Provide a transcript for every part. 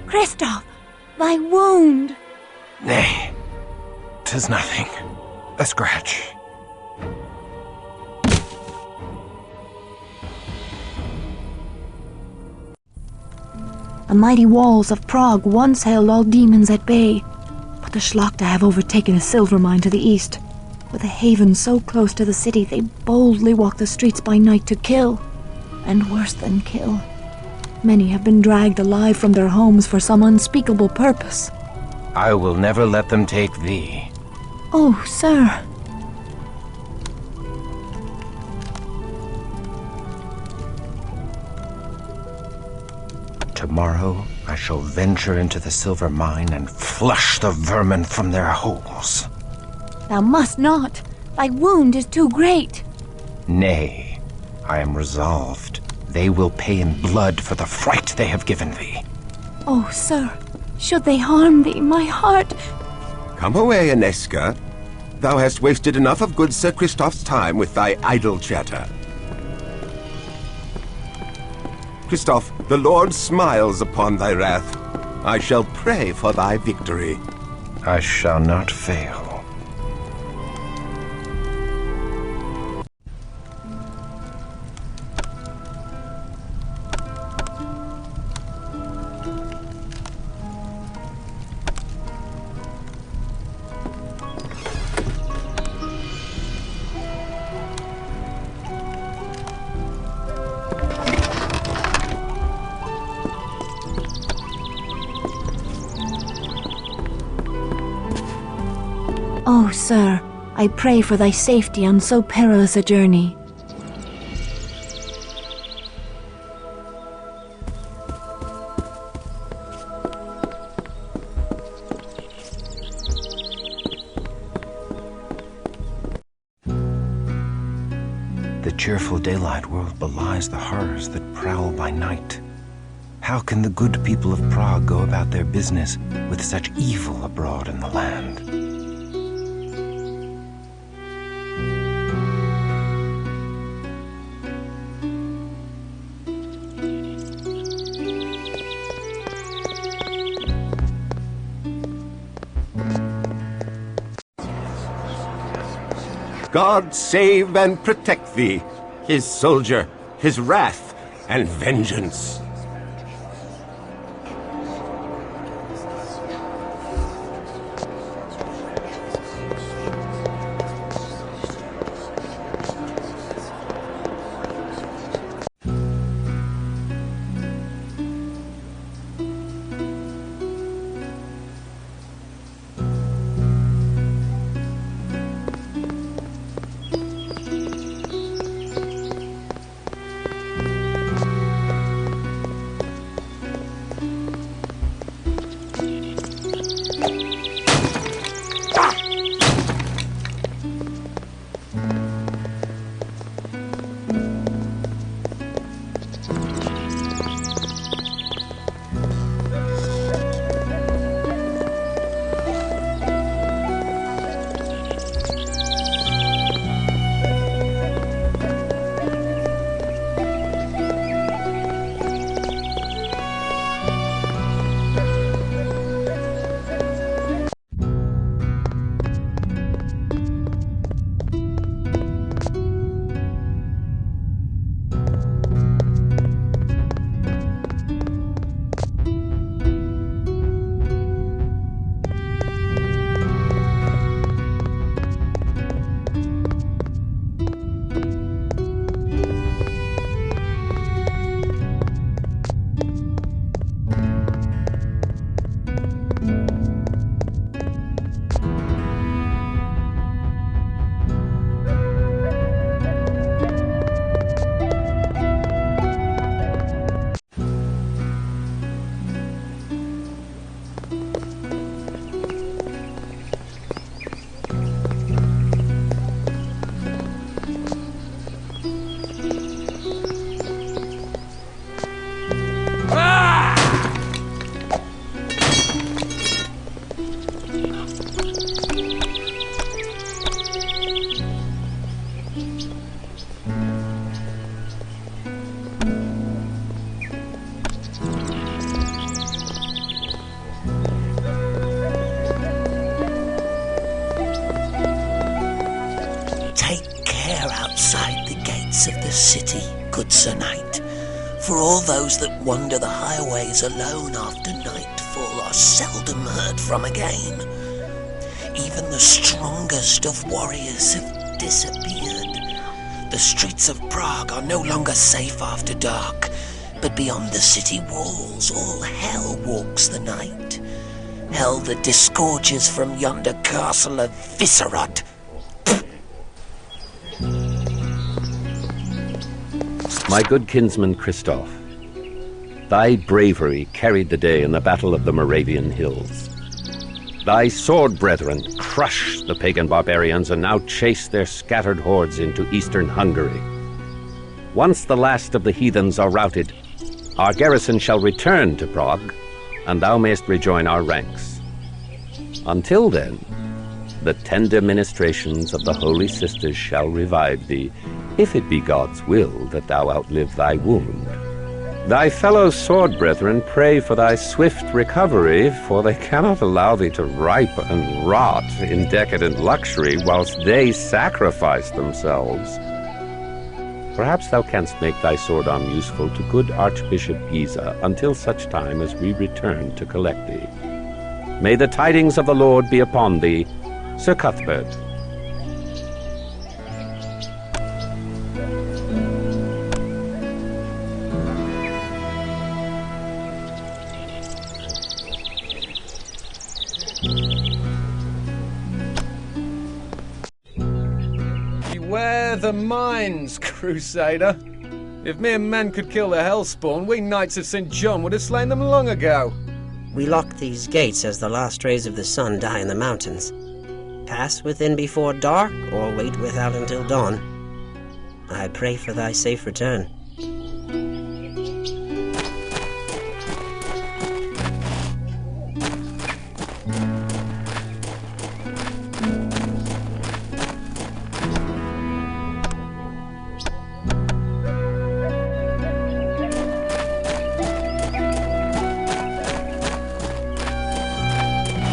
Christof, thy wound! Nay, 'tis nothing. A scratch. The mighty walls of Prague once held all demons at bay, but the Schlachta have overtaken a silver mine to the east. With a haven so close to the city, they boldly walk the streets by night to kill, and worse than kill. Many have been dragged alive from their homes for some unspeakable purpose. I will never let them take thee. Oh, sir. Tomorrow I shall venture into the silver mine and flush the vermin from their holes. Thou must not. Thy wound is too great. Nay, I am resolved. They will pay in blood for the fright they have given thee. Oh, sir, should they harm thee, my heart... Come away, Anezka. Thou hast wasted enough of good Sir Christof's time with thy idle chatter. Christof, the Lord smiles upon thy wrath. I shall pray for thy victory. I shall not fail. Oh, sir, I pray for thy safety on so perilous a journey. The cheerful daylight world belies the horrors that prowl by night. How can the good people of Prague go about their business with such evil abroad in the land? God save and protect thee, his soldier, his wrath, and vengeance. good Sir Knight, for all those that wander the highways alone after nightfall are seldom heard from again. Even the strongest of warriors have disappeared. The streets of Prague are no longer safe after dark, but beyond the city walls all hell walks the night. Hell that disgorges from yonder castle of Viscerad. My good kinsman Christof, thy bravery carried the day in the Battle of the Moravian Hills. Thy sword brethren crushed the pagan barbarians and now chase their scattered hordes into eastern Hungary. Once the last of the heathens are routed, our garrison shall return to Prague, and thou mayst rejoin our ranks. Until then, the tender ministrations of the Holy Sisters shall revive thee, if it be God's will that thou outlive thy wound. Thy fellow sword brethren pray for thy swift recovery, for they cannot allow thee to ripen and rot in decadent luxury whilst they sacrifice themselves. Perhaps thou canst make thy sword arm useful to good Archbishop Giza until such time as we return to collect thee. May the tidings of the Lord be upon thee, Sir Cuthbert. Beware the mines, crusader. If mere men could kill the hellspawn, we knights of St. John would have slain them long ago. We lock these gates as the last rays of the sun die in the mountains. Pass within before dark, or wait without until dawn. I pray for thy safe return.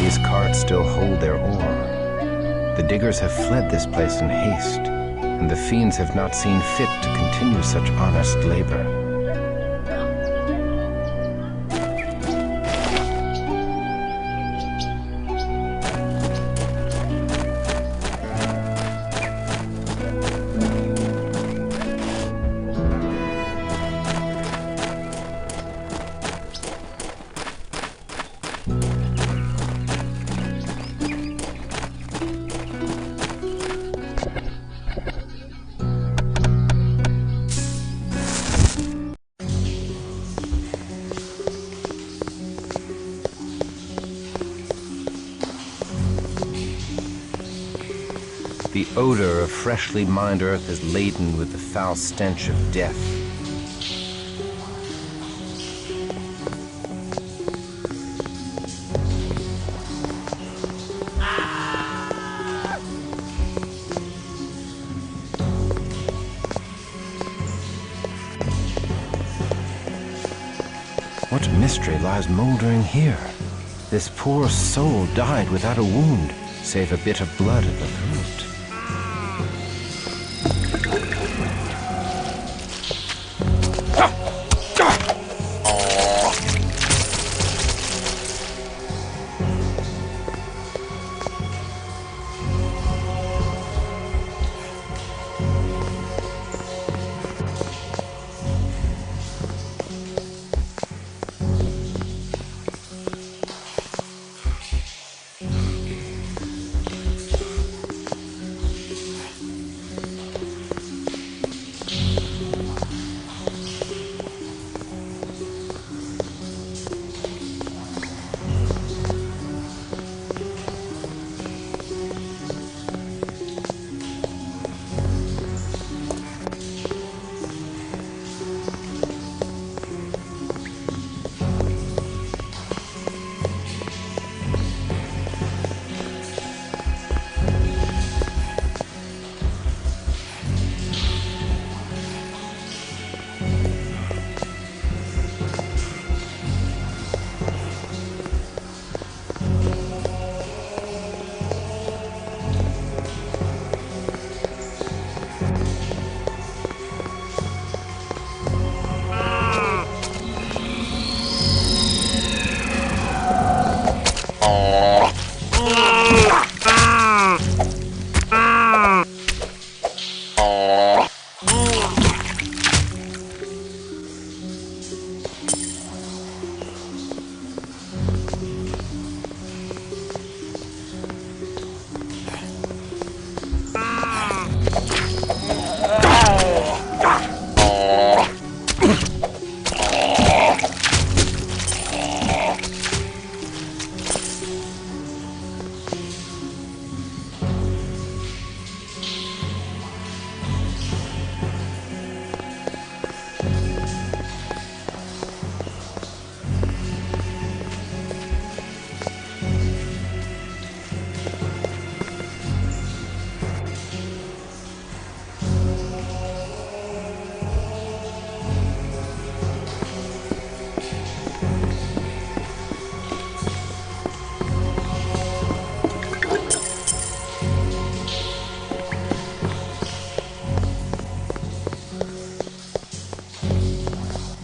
These carts still hold their ore. The diggers have fled this place in haste, and the fiends have not seen fit to continue such honest labor. The odor of freshly mined earth is laden with the foul stench of death. What mystery lies moldering here? This poor soul died without a wound, save a bit of blood at the throat.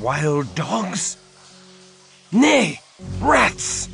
Wild dogs? Nay, rats!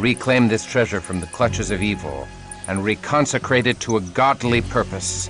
reclaim this treasure from the clutches of evil and reconsecrate it to a godly purpose.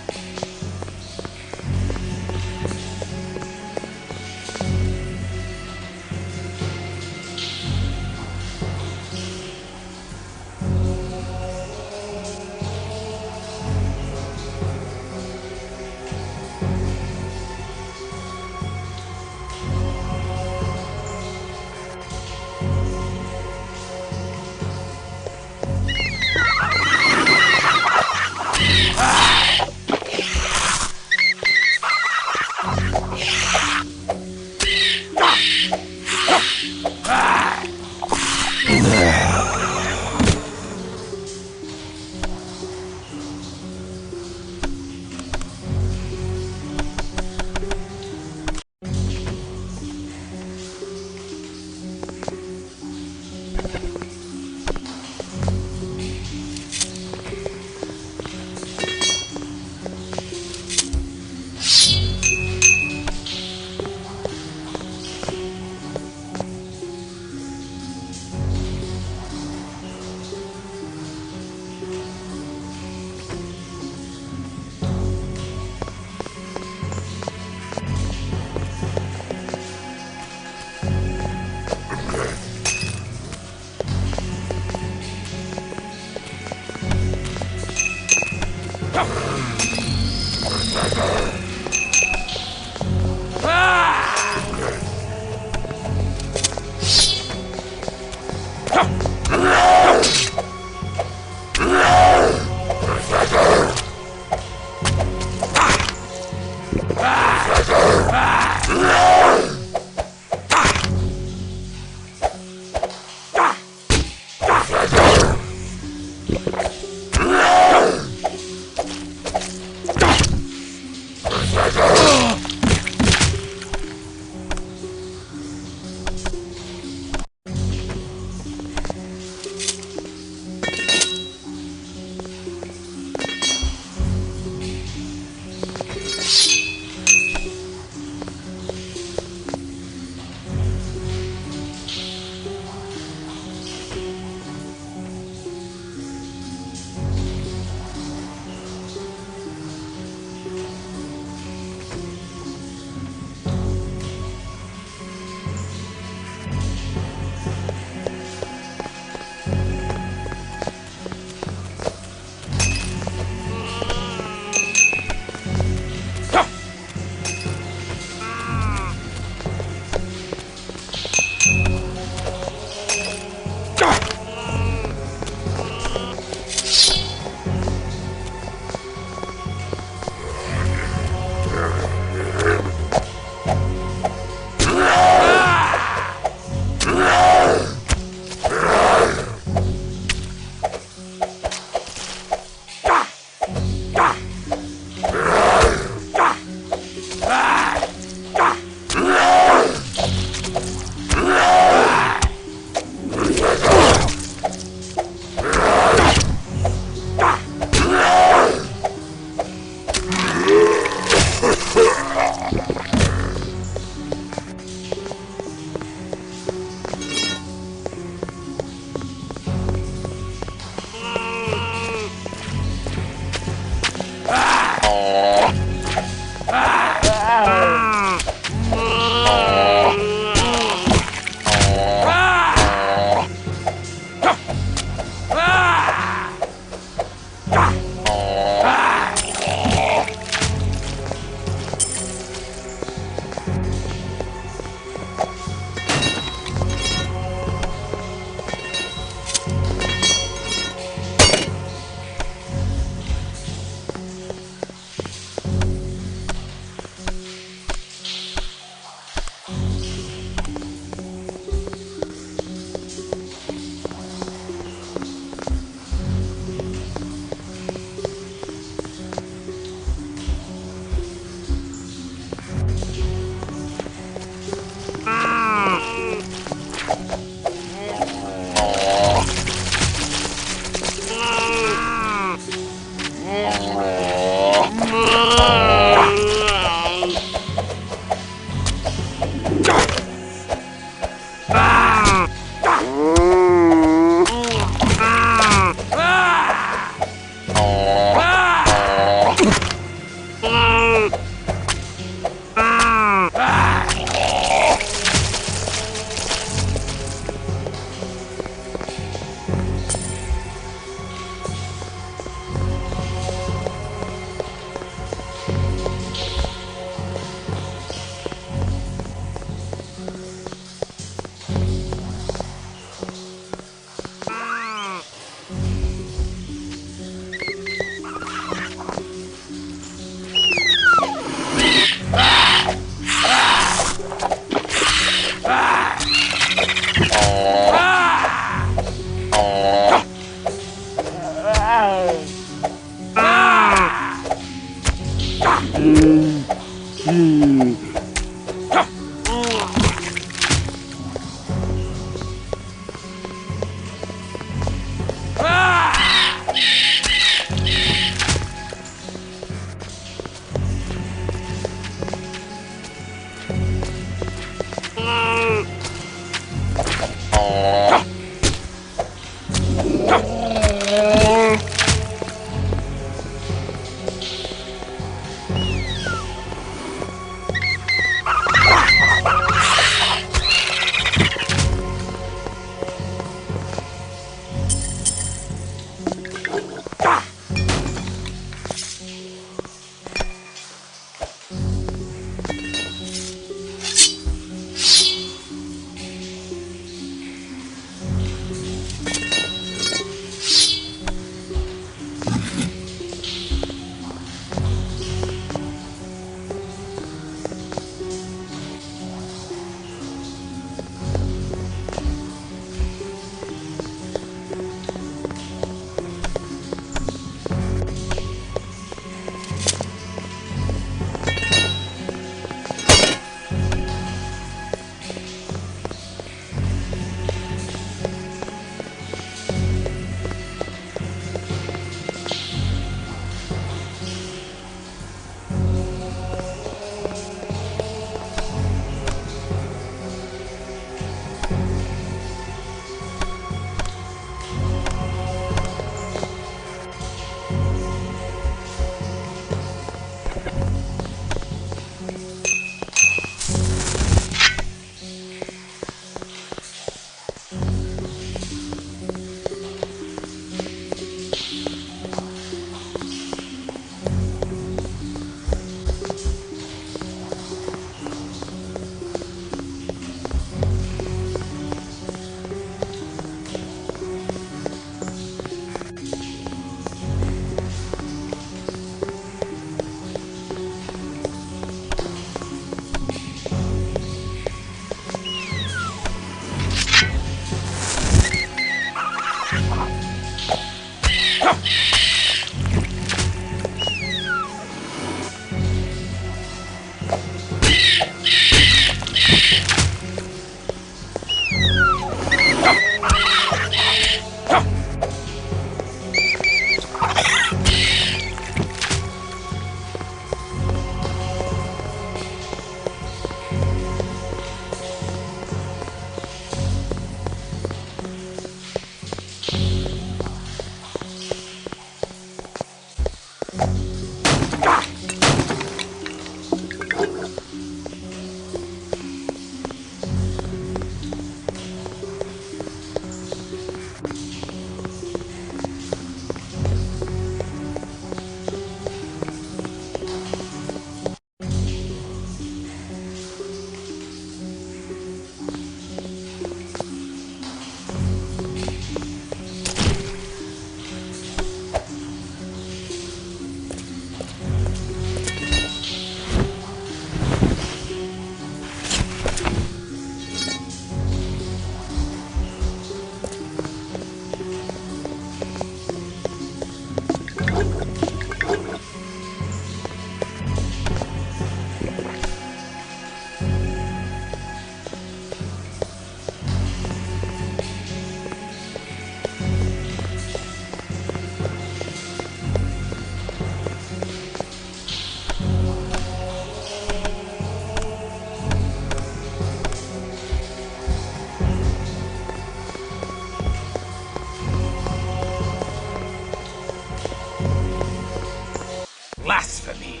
Blasphemy!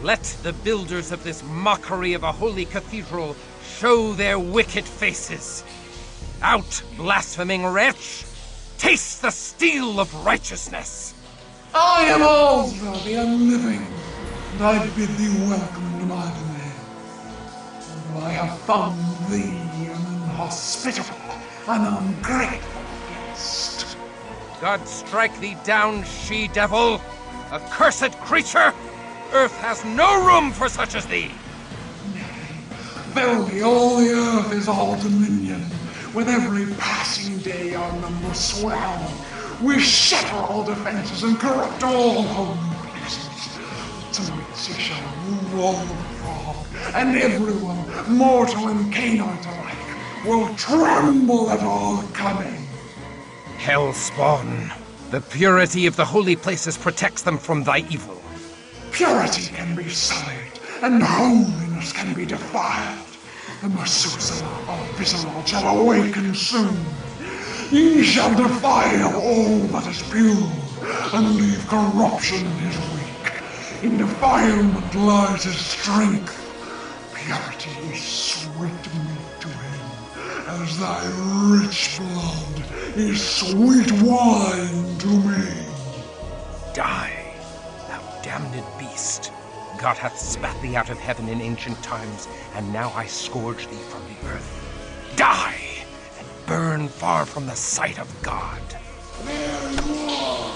Let the builders of this mockery of a holy cathedral show their wicked faces. Out, blaspheming wretch! Taste the steel of righteousness! I am Alza, the unliving, and I bid thee welcome to my domain. Although I have found thee an inhospitable and ungrateful guest. God strike thee down, she-devil! Accursed creature! Earth has no room for such as thee! Nay, verily all the earth is all dominion. With every passing day our numbers swell. We shatter all defenses and corrupt all holy places. To which ye shall rule all the frog, and everyone, mortal and canine alike, will tremble at our coming. Hellspawn! The purity of the holy places protects them from thy evil. Purity can be sullied, and holiness can be defiled. The Methuselah of Visceral shall awaken soon. Ye shall defile all that is pure, and leave corruption in his wake. In defilement lies his strength. Purity is sweet meat to him, as thy rich blood is sweet wine to me. Die, thou damned beast. God hath spat thee out of heaven in ancient times, and now I scourge thee from the earth. Die, and burn far from the sight of God. There you are.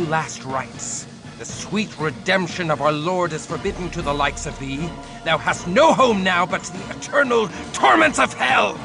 Last rites. The sweet redemption of our Lord is forbidden to the likes of thee. Thou hast no home now but the eternal torments of hell!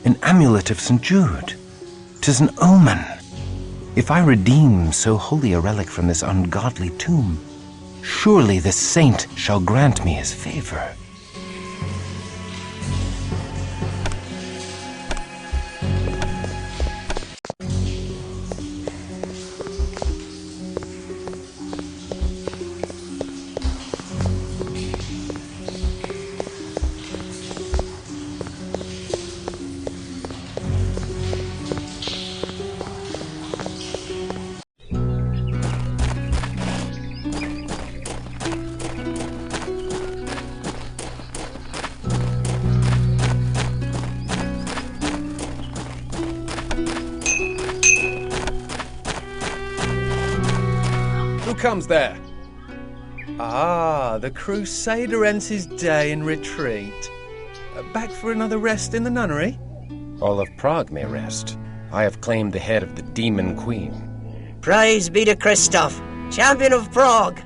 An amulet of St. Jude. 'Tis an omen. If I redeem so holy a relic from this ungodly tomb, surely this saint shall grant me his favor. Who comes there? Ah, the crusader ends his day in retreat. Back for another rest in the nunnery? All of Prague may rest. I have claimed the head of the demon queen. Praise be to Christof, champion of Prague.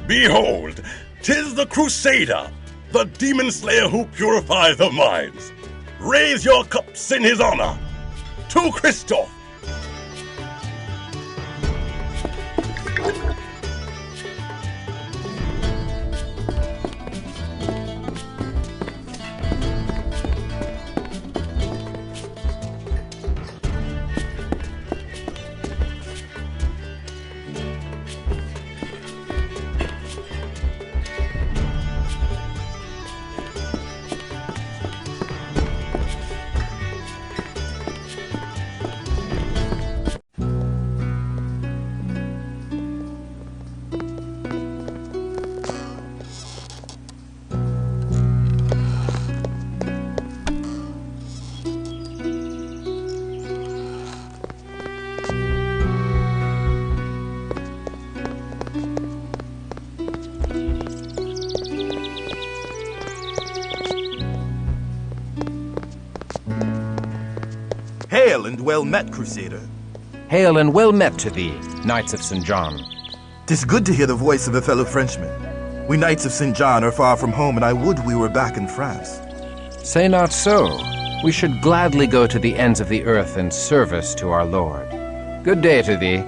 Behold, 'tis the Crusader, the demon slayer who purifies the minds. Raise your cups in his honor. To Christof! Hail and well met, Crusader. Hail and well met to thee, Knights of St. John. 'Tis good to hear the voice of a fellow Frenchman. We Knights of St. John are far from home, and I would we were back in France. Say not so. We should gladly go to the ends of the earth in service to our Lord. Good day to thee.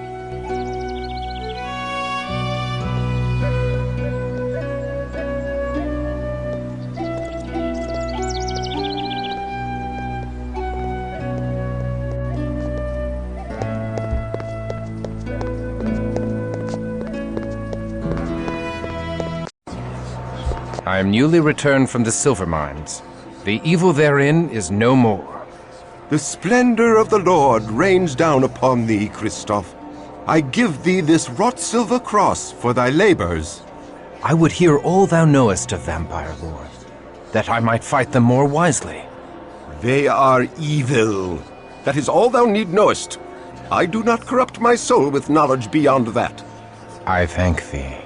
I am newly returned from the silver mines. The evil therein is no more. The splendor of the Lord rains down upon thee, Christof. I give thee this wrought silver cross for thy labors. I would hear all thou knowest of vampire lore, that I might fight them more wisely. They are evil. That is all thou need knowest. I do not corrupt my soul with knowledge beyond that. I thank thee.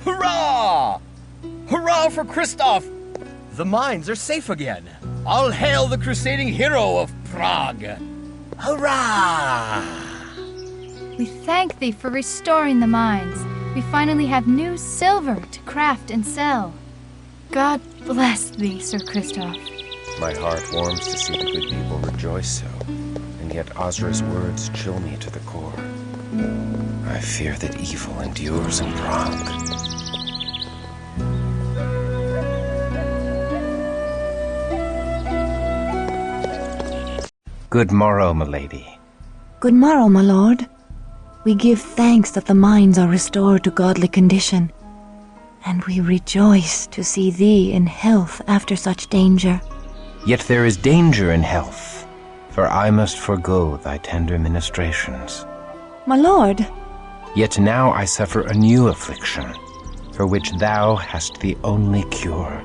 Hurrah! Hurrah for Christof! The mines are safe again. All hail the crusading hero of Prague! Hurrah! We thank thee for restoring the mines. We finally have new silver to craft and sell. God bless thee, Sir Christof. My heart warms to see the good people rejoice so, and yet Ozra's words chill me to the core. I fear that evil endures in Prague. Good morrow, milady. Good morrow, my lord. We give thanks that the mines are restored to godly condition, and we rejoice to see thee in health after such danger. Yet there is danger in health, for I must forego thy tender ministrations. My lord. Yet now I suffer a new affliction, for which thou hast the only cure.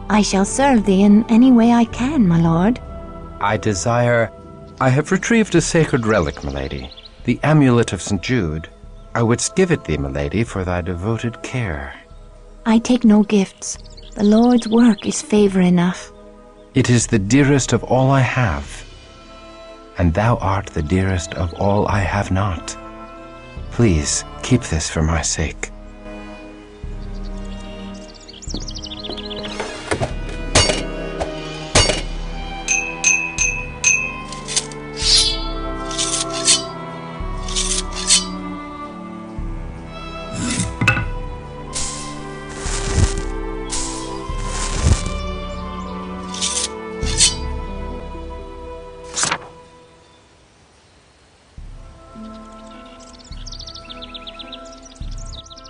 I shall serve thee in any way I can, my lord. I have retrieved a sacred relic, milady, the amulet of St. Jude. I wouldst give it thee, milady, for thy devoted care. I take no gifts. The Lord's work is favor enough. It is the dearest of all I have, and thou art the dearest of all I have not. Please, keep this for my sake.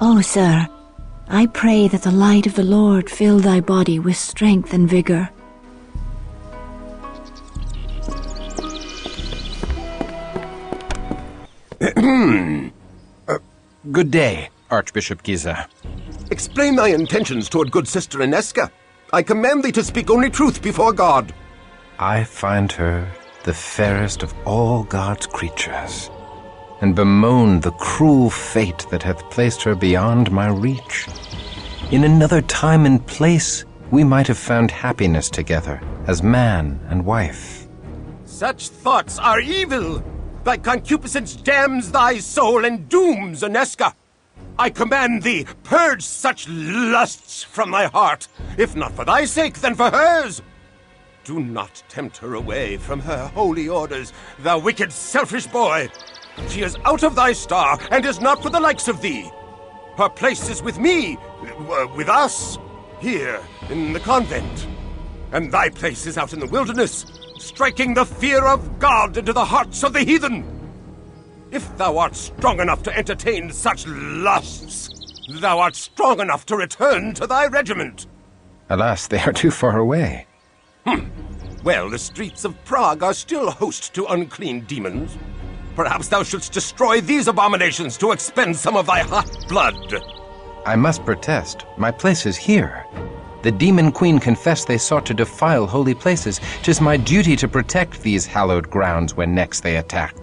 Oh, sir, I pray that the light of the Lord fill thy body with strength and vigor. Good day, Archbishop Giza. Explain thy intentions toward good sister Anezka. I command thee to speak only truth before God. I find her the fairest of all God's creatures, and bemoan the cruel fate that hath placed her beyond my reach. In another time and place, we might have found happiness together as man and wife. Such thoughts are evil. Thy concupiscence damns thy soul and dooms Anezka. I command thee, purge such lusts from thy heart, if not for thy sake, then for hers. Do not tempt her away from her holy orders, thou wicked, selfish boy. She is out of thy star, and is not for the likes of thee. Her place is with me, with us, here in the convent. And thy place is out in the wilderness, striking the fear of God into the hearts of the heathen. If thou art strong enough to entertain such lusts, thou art strong enough to return to thy regiment. Alas, they are too far away. Well, the streets of Prague are still host to unclean demons. Perhaps thou shouldst destroy these abominations to expend some of thy hot blood. I must protest. My place is here. The demon queen confessed they sought to defile holy places. 'Tis my duty to protect these hallowed grounds when next they attack.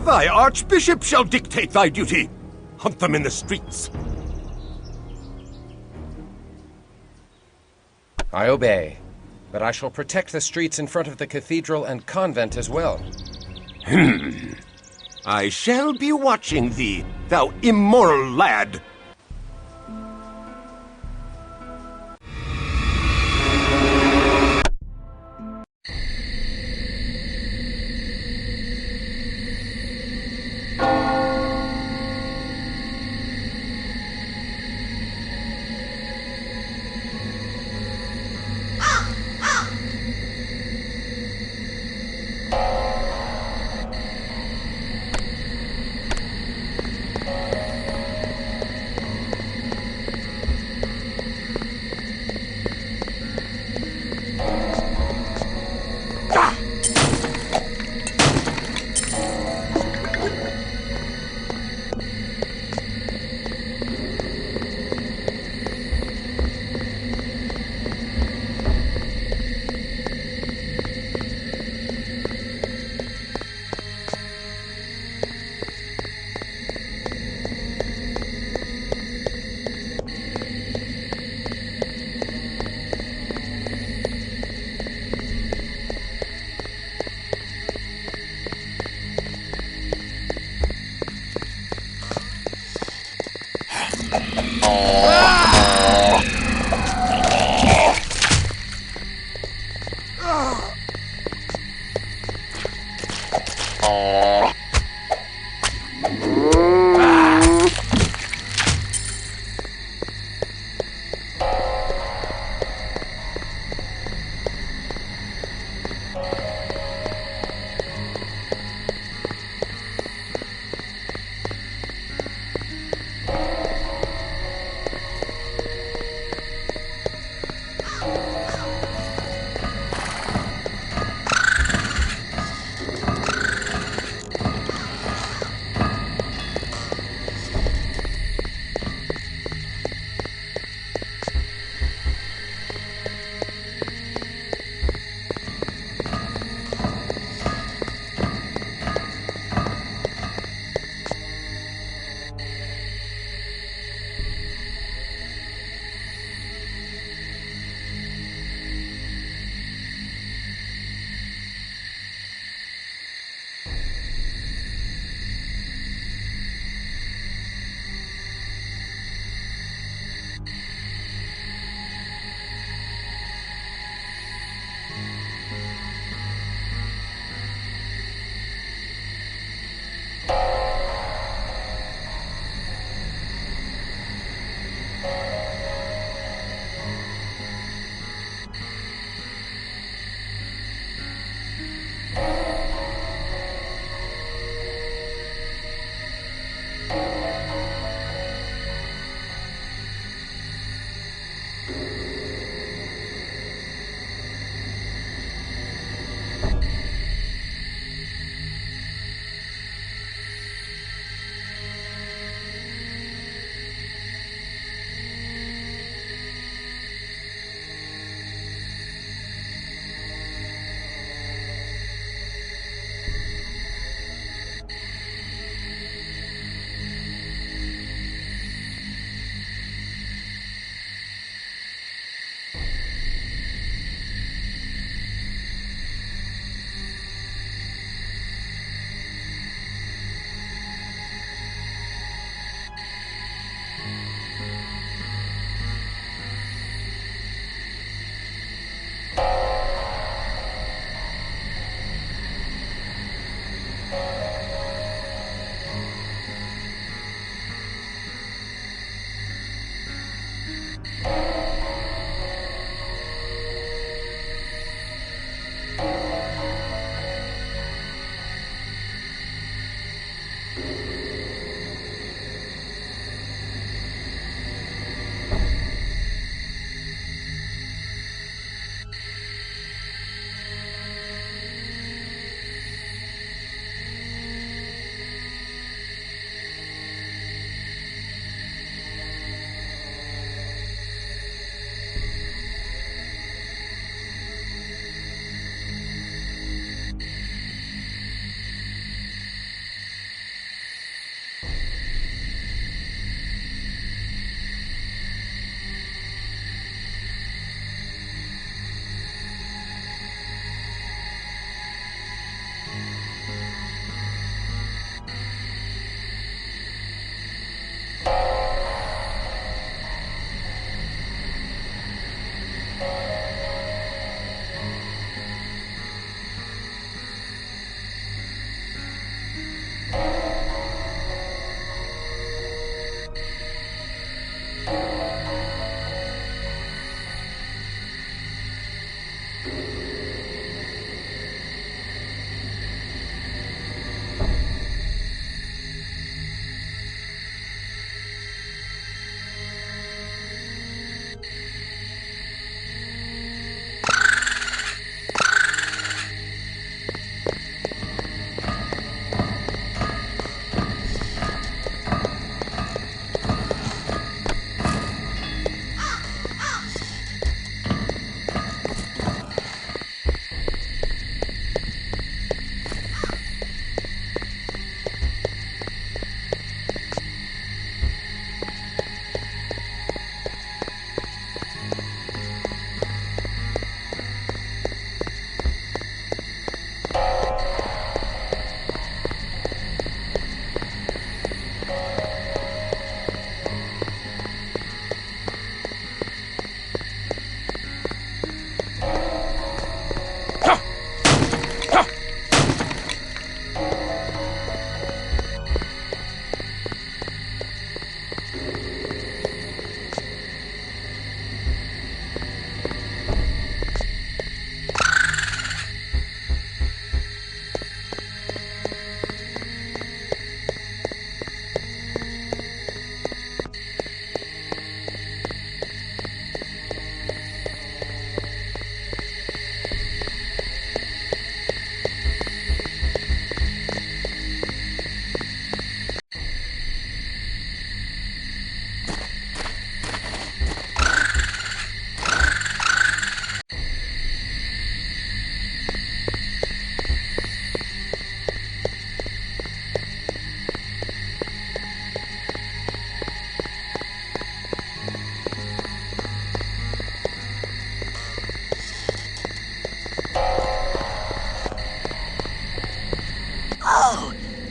Thy archbishop shall dictate thy duty. Hunt them in the streets. I obey, but I shall protect the streets in front of the cathedral and convent as well. I shall be watching thee, thou immoral lad.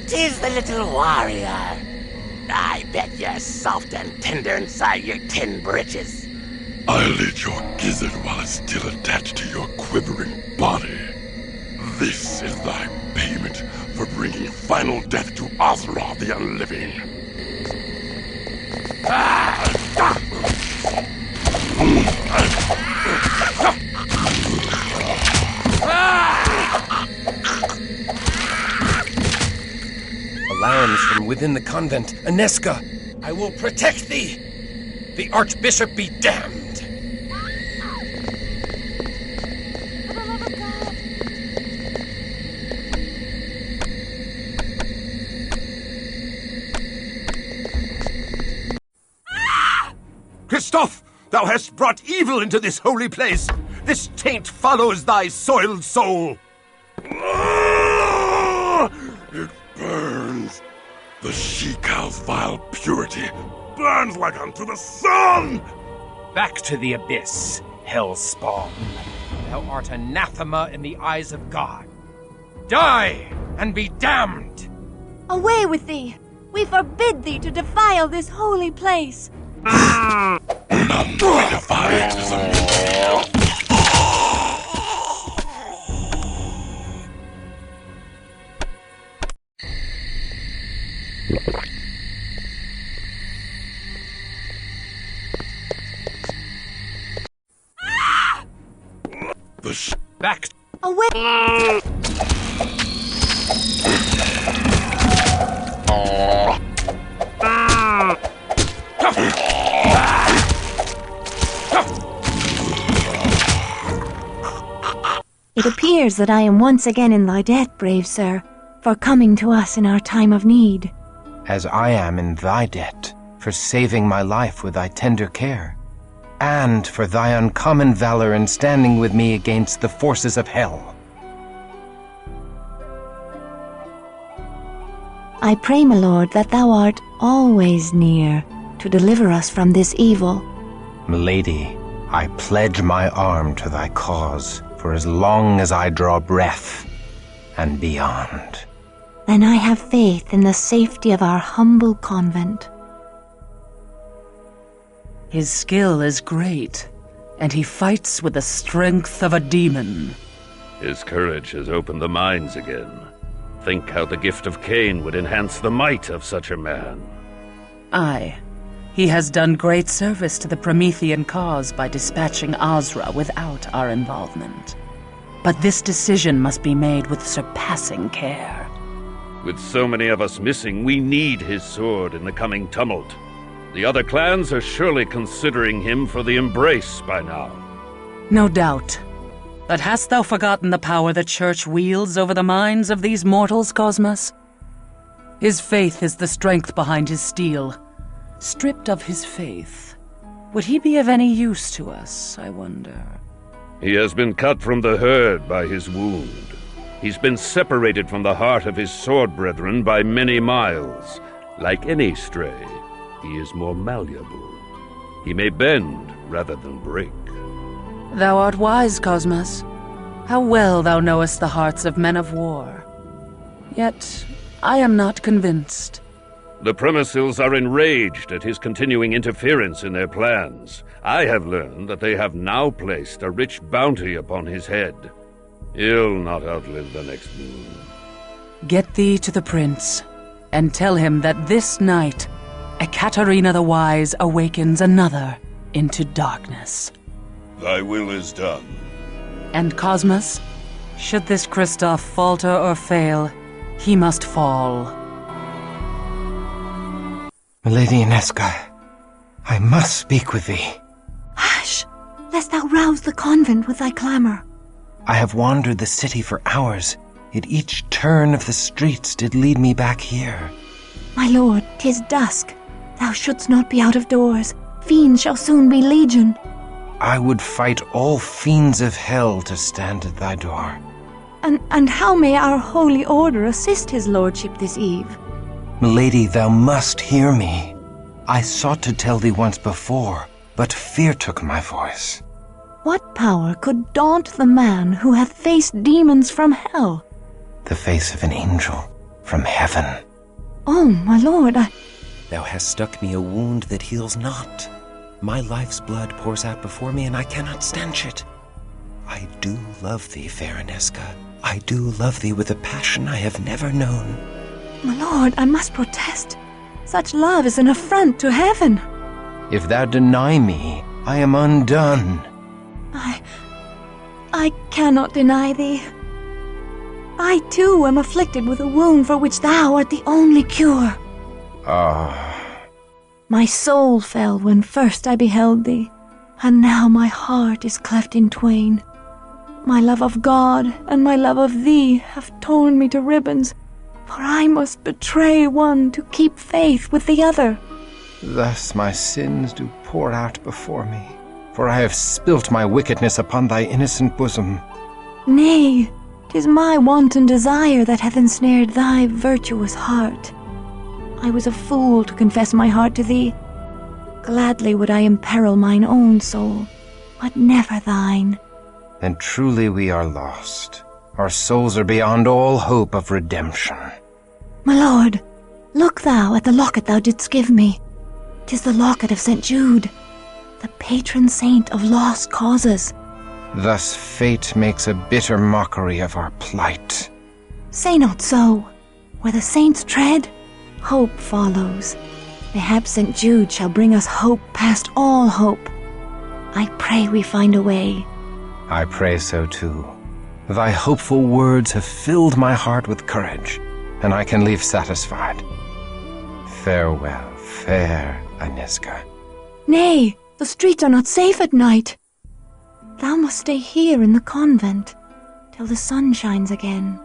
'Tis the little warrior. I bet you're soft and tender inside your tin britches. I'll eat your gizzard while it's still attached to your quivering body. This is thy payment for bringing final death to Ozra the Unliving. Alarms from within the convent. Anezka, I will protect thee. The Archbishop be damned. For the love of God. Christof, thou hast brought evil into this holy place. This taint follows thy soiled soul. It burns. The she-cow's vile purity burns like unto the sun. Back to the abyss, hellspawn. Thou art anathema in the eyes of God. Die and be damned! Away with thee! We forbid thee to defile this holy place! None may defy it as a meal. Back. Away! It appears that I am once again in thy debt, brave sir, for coming to us in our time of need. As I am in thy debt, for saving my life with thy tender care, and for thy uncommon valor in standing with me against the forces of hell. I pray, my lord, that thou art always near to deliver us from this evil. Milady, I pledge my arm to thy cause for as long as I draw breath and beyond. Then I have faith in the safety of our humble convent. His skill is great, and he fights with the strength of a demon. His courage has opened the minds again. Think how the gift of Cain would enhance the might of such a man. Aye. He has done great service to the Promethean cause by dispatching Azra without our involvement. But this decision must be made with surpassing care. With so many of us missing, we need his sword in the coming tumult. The other clans are surely considering him for the embrace by now. No doubt. But hast thou forgotten the power the Church wields over the minds of these mortals, Cosmos? His faith is the strength behind his steel. Stripped of his faith, would he be of any use to us, I wonder? He has been cut from the herd by his wound. He's been separated from the heart of his sword brethren by many miles. Like any stray, he is more malleable. He may bend rather than break. Thou art wise, Cosmos. How well thou knowest the hearts of men of war. Yet, I am not convinced. The Premises are enraged at his continuing interference in their plans. I have learned that they have now placed a rich bounty upon his head. He'll not outlive the next moon. Get thee to the prince, and tell him that this night, Ekaterina the Wise awakens another into darkness. Thy will is done. And Cosmos, should this Christof falter or fail, he must fall. Lady Anezka, I must speak with thee. Hush, lest thou rouse the convent with thy clamor. I have wandered the city for hours, yet each turn of the streets did lead me back here. My lord, 'tis dusk. Thou shouldst not be out of doors. Fiends shall soon be legion. I would fight all fiends of hell to stand at thy door. And how may our holy order assist his lordship this eve? Milady, thou must hear me. I sought to tell thee once before, but fear took my voice. What power could daunt the man who hath faced demons from hell? The face of an angel from heaven. Oh, my lord, Thou hast struck me a wound that heals not. My life's blood pours out before me, and I cannot stanch it. I do love thee, fair Anezka. I do love thee with a passion I have never known. My lord, I must protest. Such love is an affront to heaven. If thou deny me, I am undone. I cannot deny thee. I too am afflicted with a wound for which thou art the only cure. My soul fell when first I beheld thee, and now my heart is cleft in twain. My love of God and my love of thee have torn me to ribbons, for I must betray one to keep faith with the other. Thus my sins do pour out before me, for I have spilt my wickedness upon thy innocent bosom. Nay, 'tis my wanton desire that hath ensnared thy virtuous heart. I was a fool to confess my heart to thee. Gladly would I imperil mine own soul, but never thine. Then truly we are lost. Our souls are beyond all hope of redemption. My lord, look thou at the locket thou didst give me. 'Tis the locket of St. Jude, the patron saint of lost causes. Thus fate makes a bitter mockery of our plight. Say not so. Where the saints tread, hope follows. Mayhap St. Jude shall bring us hope past all hope. I pray we find a way. I pray so too. Thy hopeful words have filled my heart with courage, and I can leave satisfied. Farewell, fair Anezka. Nay, the streets are not safe at night. Thou must stay here in the convent till the sun shines again.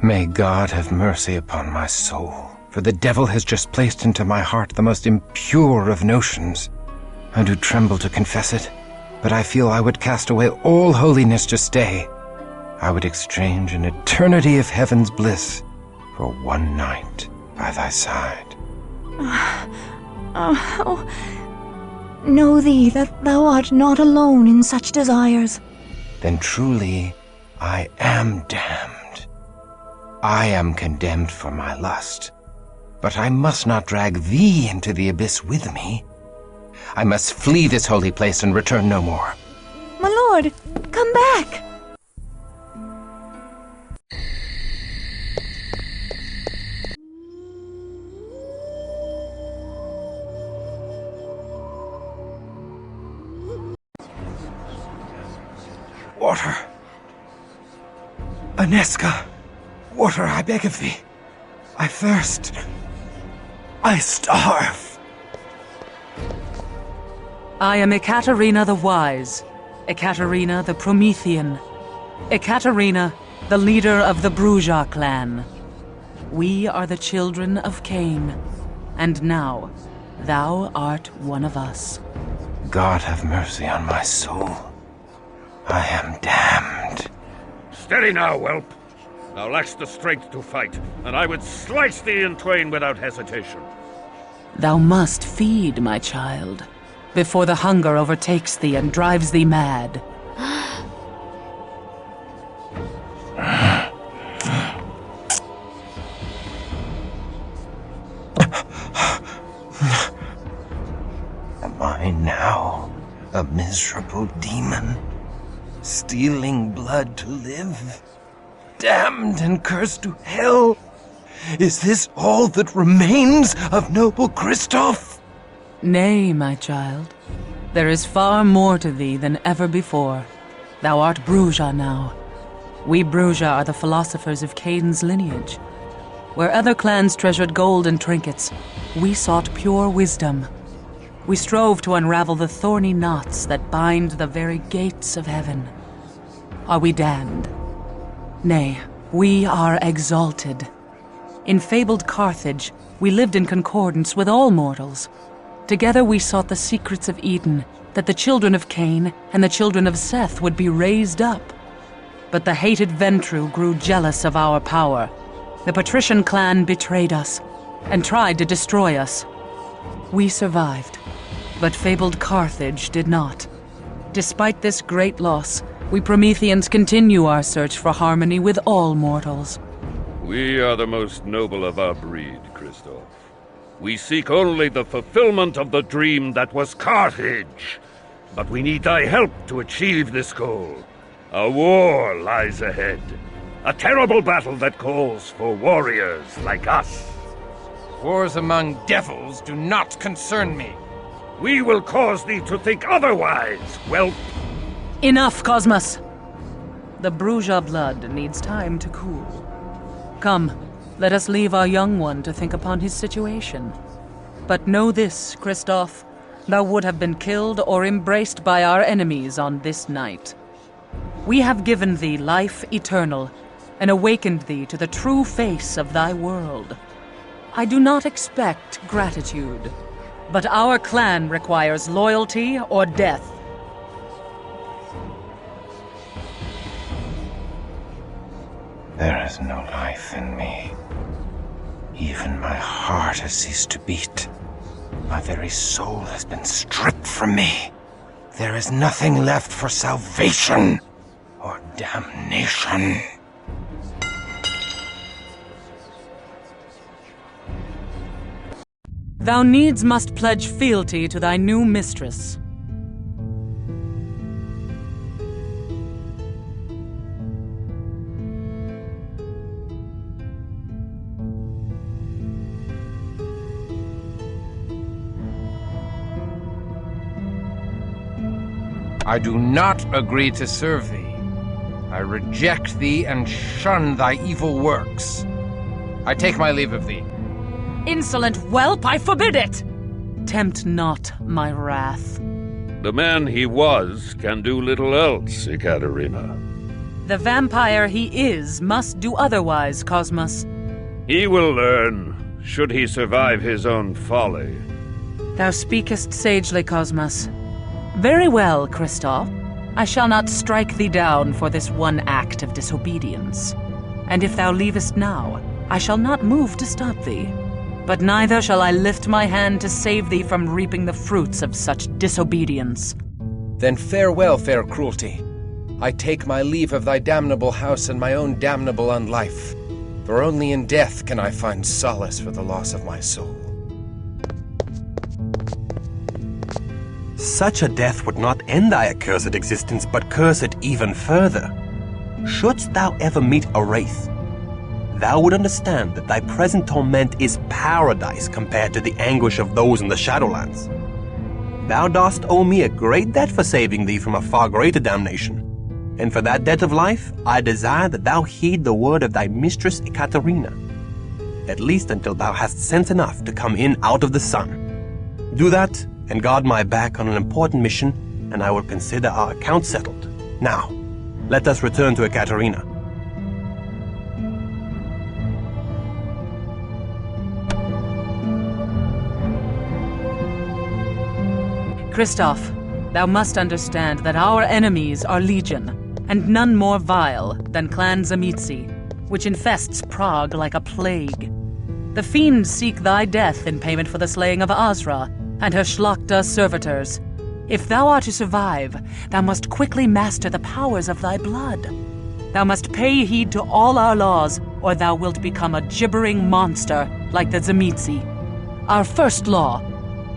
May God have mercy upon my soul, for the devil has just placed into my heart the most impure of notions. I do tremble to confess it, but I feel I would cast away all holiness to stay. I would exchange an eternity of heaven's bliss for one night by thy side. Know thee that thou art not alone in such desires. Then truly I am damned. I am condemned for my lust, but I must not drag thee into the abyss with me. I must flee this holy place and return no more. My lord, come back! Water. Anezka, water, I beg of thee. I thirst. I starve. I am Ekaterina the Wise, Ekaterina the Promethean, Ekaterina, the leader of the Brujah clan. We are the children of Cain, and now thou art one of us. God have mercy on my soul. I am damned. Steady now, whelp. Thou lackst the strength to fight, and I would slice thee in twain without hesitation. Thou must feed, my child, before the hunger overtakes thee and drives thee mad. Am I now a miserable demon, stealing blood to live? Damned and cursed to hell? Is this all that remains of noble Christof? Nay, my child. There is far more to thee than ever before. Thou art Brujah now. We Brujah are the philosophers of Cain's lineage. Where other clans treasured gold and trinkets, we sought pure wisdom. We strove to unravel the thorny knots that bind the very gates of heaven. Are we damned? Nay, we are exalted. In fabled Carthage, we lived in concordance with all mortals. Together we sought the secrets of Eden, that the children of Cain and the children of Seth would be raised up. But the hated Ventrue grew jealous of our power. The patrician clan betrayed us and tried to destroy us. We survived, but fabled Carthage did not. Despite this great loss, we Prometheans continue our search for harmony with all mortals. We are the most noble of our breed, Christof. We seek only the fulfillment of the dream that was Carthage. But we need thy help to achieve this goal. A war lies ahead. A terrible battle that calls for warriors like us. Wars among devils do not concern me. We will cause thee to think otherwise, whelp. Enough, Cosmos! The Brujah blood needs time to cool. Come, let us leave our young one to think upon his situation. But know this, Christof, thou would have been killed or embraced by our enemies on this night. We have given thee life eternal, and awakened thee to the true face of thy world. I do not expect gratitude, but our clan requires loyalty or death. There is no life in me. Even my heart has ceased to beat. My very soul has been stripped from me. There is nothing left for salvation or damnation. Thou needs must pledge fealty to thy new mistress. I do not agree to serve thee. I reject thee and shun thy evil works. I take my leave of thee. Insolent whelp, I forbid it! Tempt not my wrath. The man he was can do little else, Ekaterina. The vampire he is must do otherwise, Cosmos. He will learn, should he survive his own folly. Thou speakest sagely, Cosmos. Very well, Christof. I shall not strike thee down for this one act of disobedience. And if thou leavest now, I shall not move to stop thee. But neither shall I lift my hand to save thee from reaping the fruits of such disobedience. Then farewell, fair cruelty. I take my leave of thy damnable house and my own damnable unlife. For only in death can I find solace for the loss of my soul. Such a death would not end thy accursed existence, but curse it even further. Shouldst thou ever meet a wraith, thou would understand that thy present torment is paradise compared to the anguish of those in the Shadowlands. Thou dost owe me a great debt for saving thee from a far greater damnation, and for that debt of life I desire that thou heed the word of thy mistress Ekaterina, at least until thou hast sense enough to come in out of the sun. Do that, and guard my back on an important mission, and I will consider our account settled. Now, let us return to Ekaterina. Christof, thou must understand that our enemies are legion, and none more vile than Clan Zamitzi, which infests Prague like a plague. The fiends seek thy death in payment for the slaying of Azra and her Shlachta servitors. If thou art to survive, thou must quickly master the powers of thy blood. Thou must pay heed to all our laws, or thou wilt become a gibbering monster like the Zamitzi. Our first law.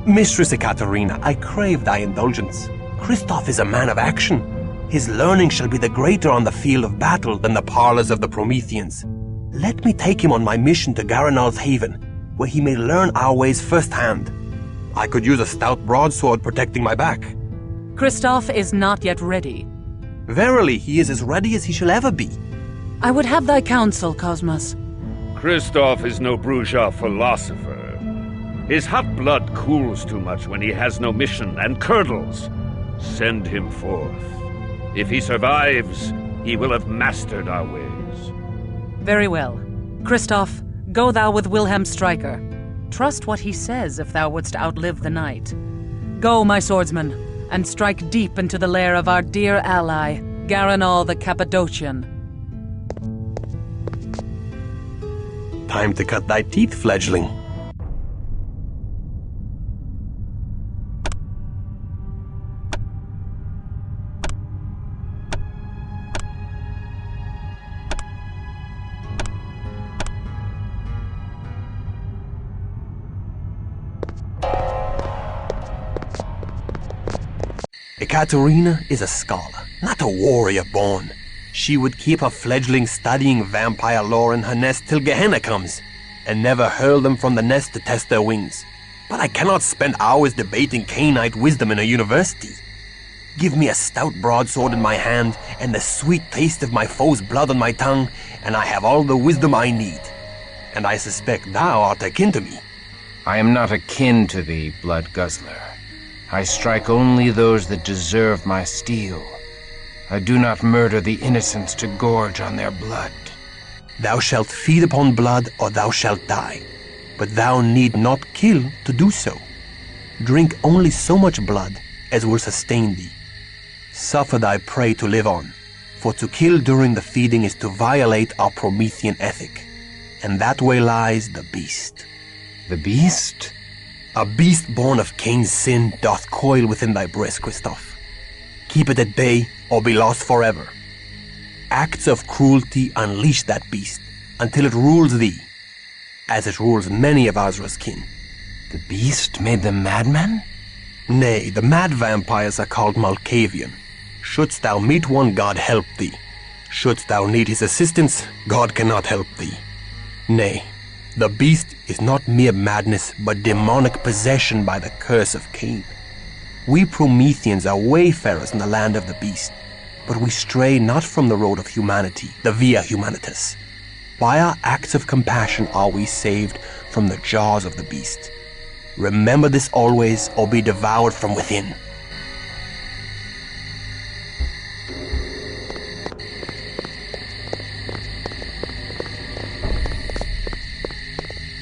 Mistress Ekaterina, I crave thy indulgence. Christof is a man of action. His learning shall be the greater on the field of battle than the parlors of the Prometheans. Let me take him on my mission to Garanal's haven, where he may learn our ways firsthand. I could use a stout broadsword protecting my back. Christof is not yet ready. Verily, he is as ready as he shall ever be. I would have thy counsel, Cosmos. Christof is no Brujah philosopher. His hot blood cools too much when he has no mission and curdles. Send him forth. If he survives, he will have mastered our ways. Very well. Christof, go thou with Wilhelm Stryker. Trust what he says if thou wouldst outlive the night. Go, my swordsman, and strike deep into the lair of our dear ally, Garanal the Cappadocian. Time to cut thy teeth, fledgling. Ekaterina is a scholar, not a warrior born. She would keep her fledgling studying vampire lore in her nest till Gehenna comes, and never hurl them from the nest to test their wings. But I cannot spend hours debating Cainite wisdom in a university. Give me a stout broadsword in my hand, and the sweet taste of my foe's blood on my tongue, and I have all the wisdom I need. And I suspect thou art akin to me. I am not akin to thee, blood guzzler. I strike only those that deserve my steel. I do not murder the innocents to gorge on their blood. Thou shalt feed upon blood, or thou shalt die. But thou need not kill to do so. Drink only so much blood as will sustain thee. Suffer thy prey to live on, for to kill during the feeding is to violate our Promethean ethic. And that way lies the beast. The beast? A beast born of Cain's sin doth coil within thy breast, Christof. Keep it at bay, or be lost forever. Acts of cruelty unleash that beast until it rules thee, as it rules many of Azra's kin. The beast made them madmen? Nay, the mad vampires are called Malkavian. Shouldst thou meet one, God help thee. Shouldst thou need his assistance, God cannot help thee. Nay, the beast is not mere madness, but demonic possession by the curse of Cain. We Prometheans are wayfarers in the land of the beast. but we stray not from the road of humanity, the via humanitas. By our acts of compassion are we saved from the jaws of the beast. Remember this always, or be devoured from within.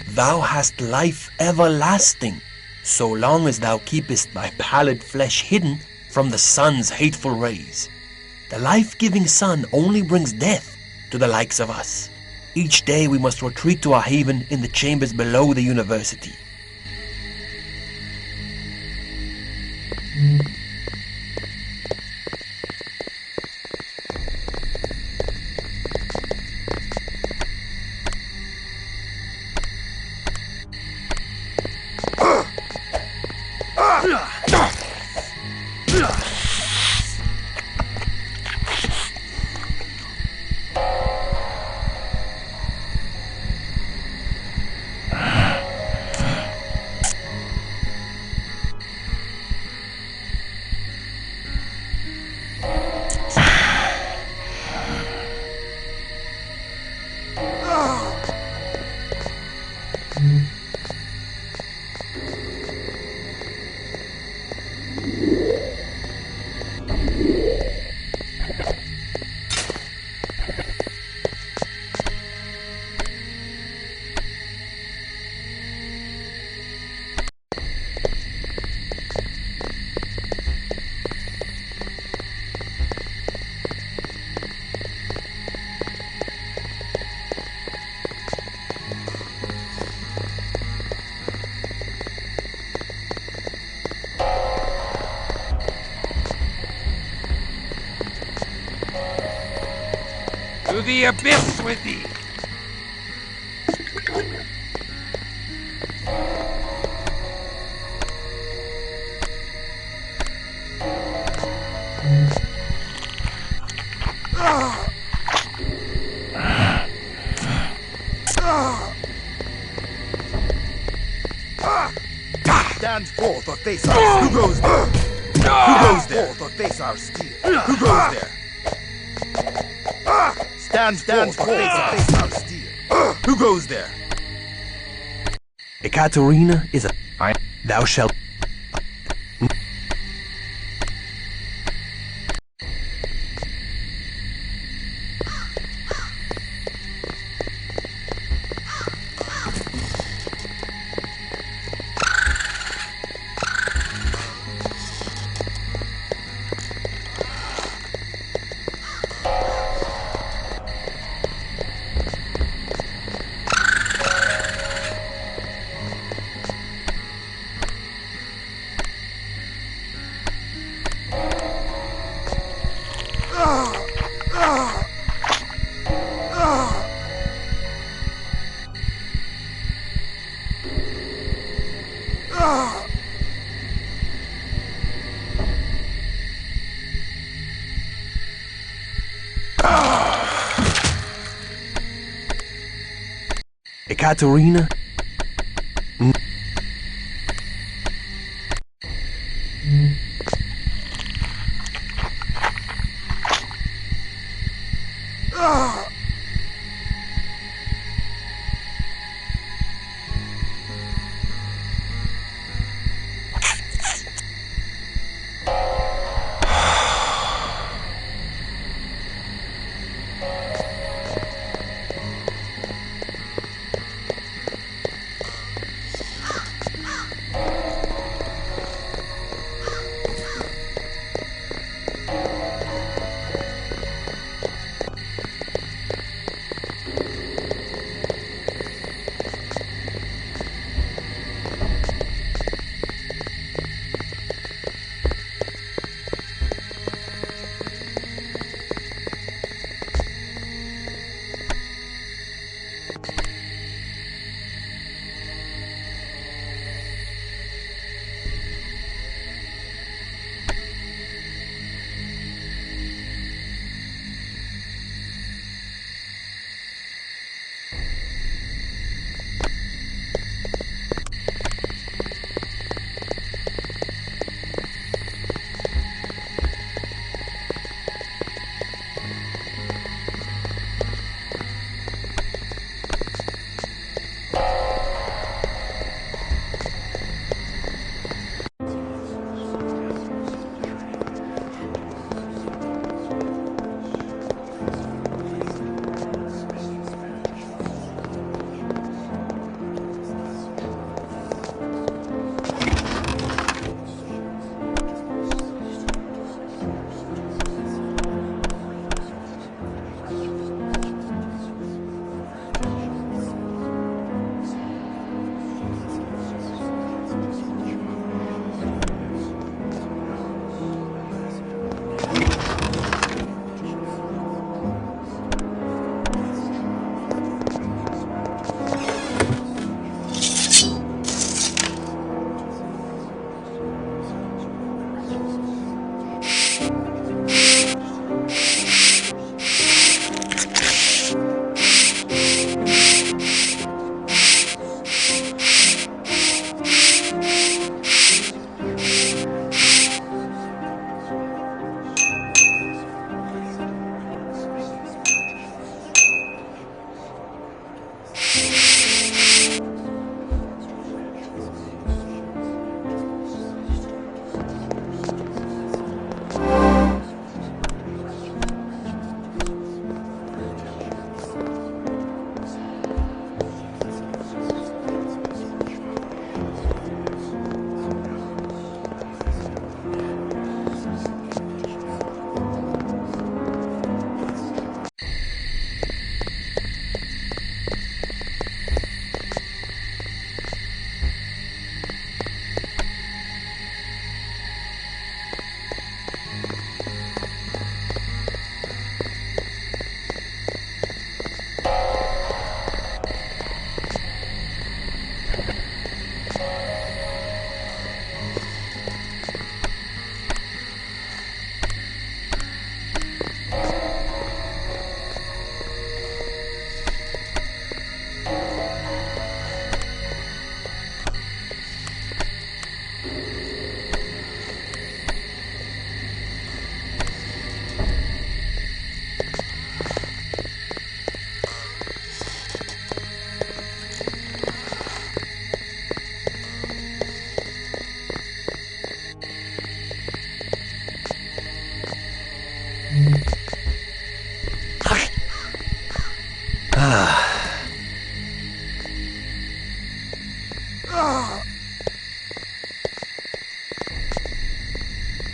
Thou hast life everlasting, so long as thou keepest thy pallid flesh hidden from the sun's hateful rays. The life-giving sun only brings death to the likes of us. Each day we must retreat to our haven in the chambers below the university. To the abyss with thee! Stand forth or face our steel. Who goes there? Who goes there? Forth or face our steel. Who goes there? Stand forth or face our steel. Who goes there? Ekaterina is a... Thou shalt... Ekaterina...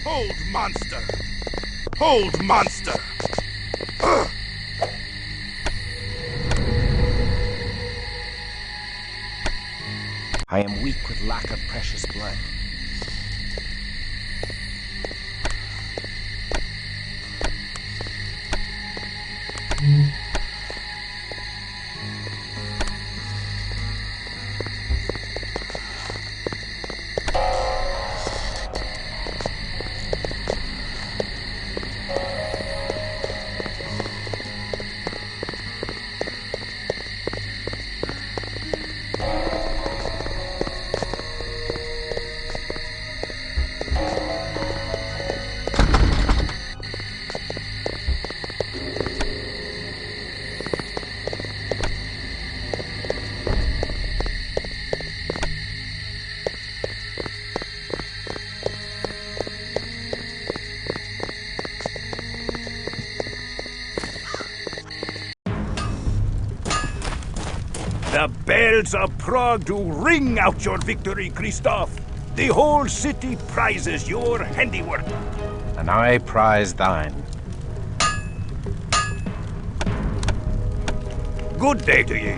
Hold, monster! Hold, monster! I am weak with lack of precious blood. The bells of Prague do ring out your victory, Christof. The whole city prizes your handiwork. And I prize thine. Good day to ye.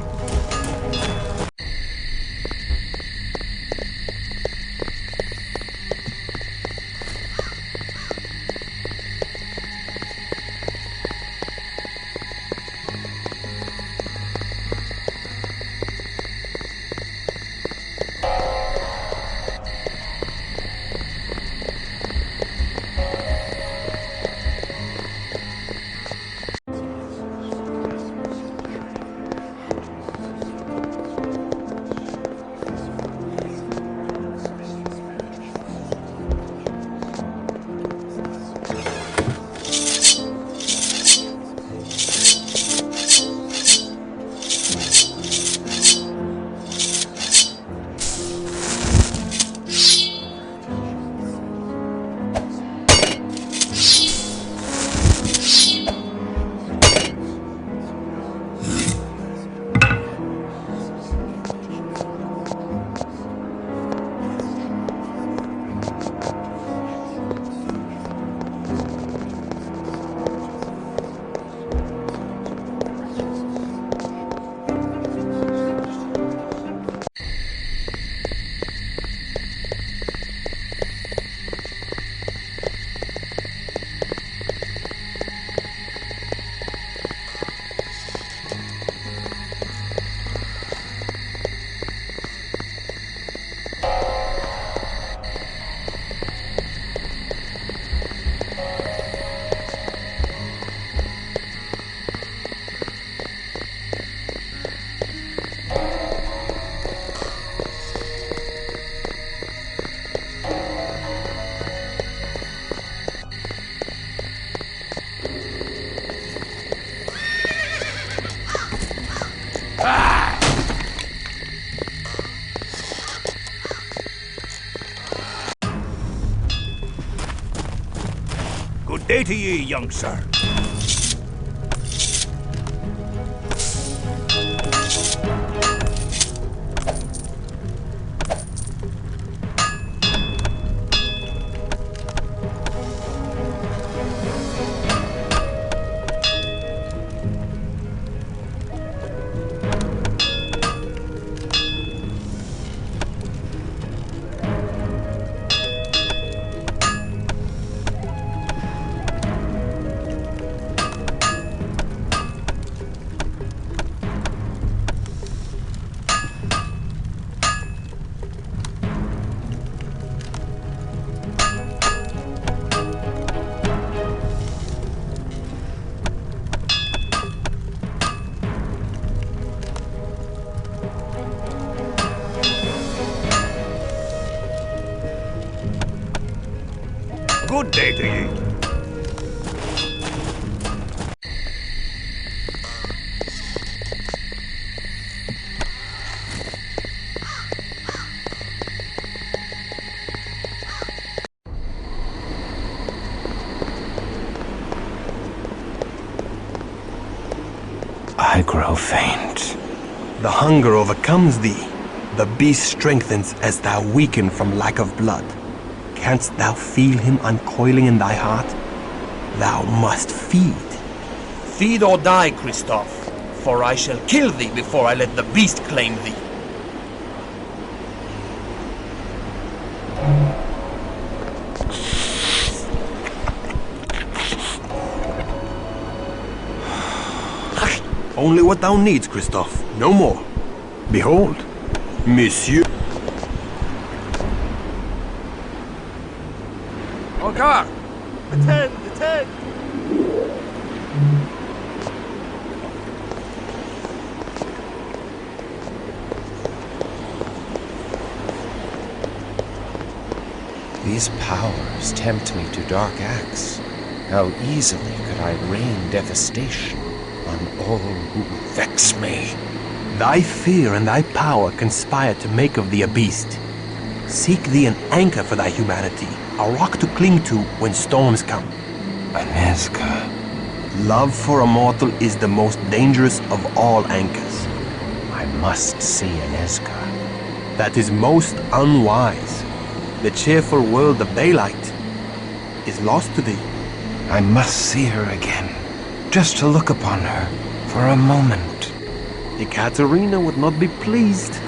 Good day to ye, young sir. Good day to ye. I grow faint. The hunger overcomes thee. The beast strengthens as thou weaken from lack of blood. Canst thou feel him uncoiling in thy heart? Thou must feed. Feed or die, Christof, for I shall kill thee before I let the beast claim thee. Only what thou needs, Christof, no more. Behold, Monsieur. Olgar! Attend! Attend! These powers tempt me to dark acts. How easily could I rain devastation on all who vex me. Thy fear and thy power conspire to make of thee a beast. Seek thee an anchor for thy humanity, a rock to cling to when storms come. Anezka. Love for a mortal is the most dangerous of all anchors. I must see Anezka. That is most unwise. The cheerful world of daylight is lost to thee. I must see her again, just to look upon her for a moment. Ekaterina would not be pleased.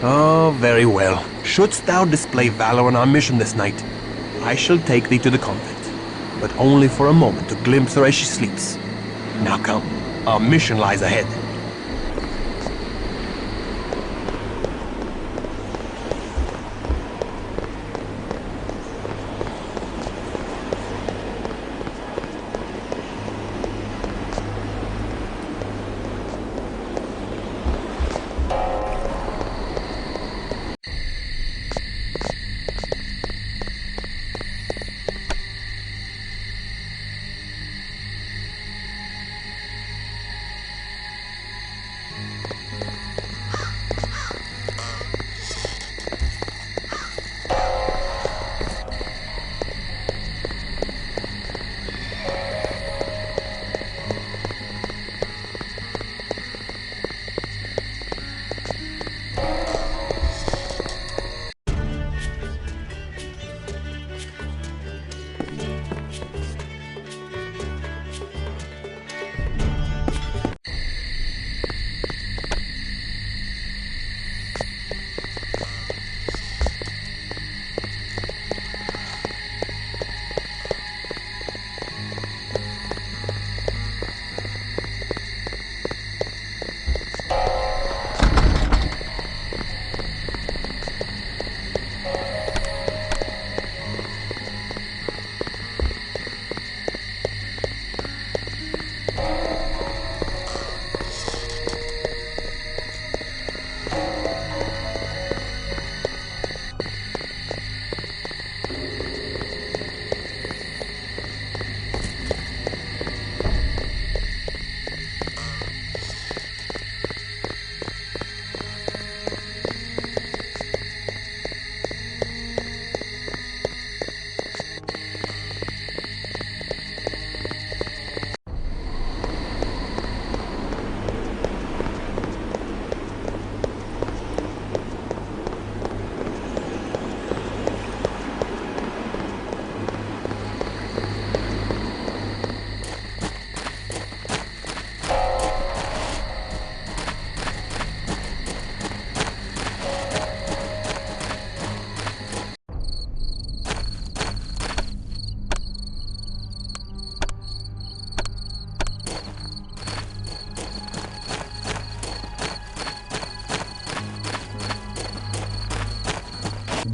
Oh, very well. Shouldst thou display valor on our mission this night, I shall take thee to the convent, but only for a moment to glimpse her as she sleeps. Now come, our mission lies ahead.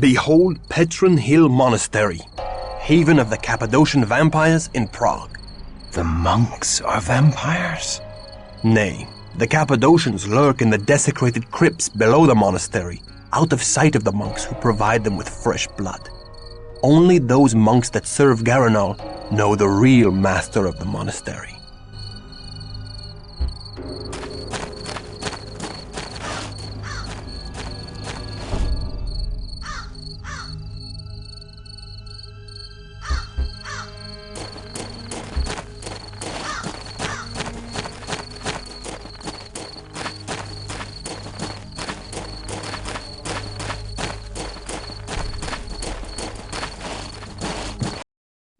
Behold Petron Hill Monastery, haven of the Cappadocian vampires in Prague. The monks are vampires? Nay, the Cappadocians lurk in the desecrated crypts below the monastery, out of sight of the monks who provide them with fresh blood. Only those monks that serve Garanal know the real master of the monastery.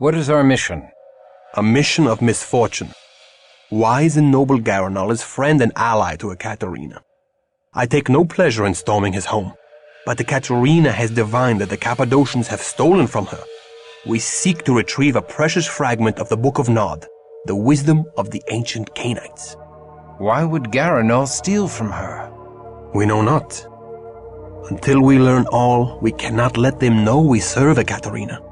What is our mission? A mission of misfortune. Wise and noble Garanal is friend and ally to Ekaterina. I take no pleasure in storming his home, but Ekaterina has divined that the Cappadocians have stolen from her. We seek to retrieve a precious fragment of the Book of Nod, the wisdom of the ancient Canaanites. Why would Garanal steal from her? We know not. Until we learn all, we cannot let them know we serve Ekaterina.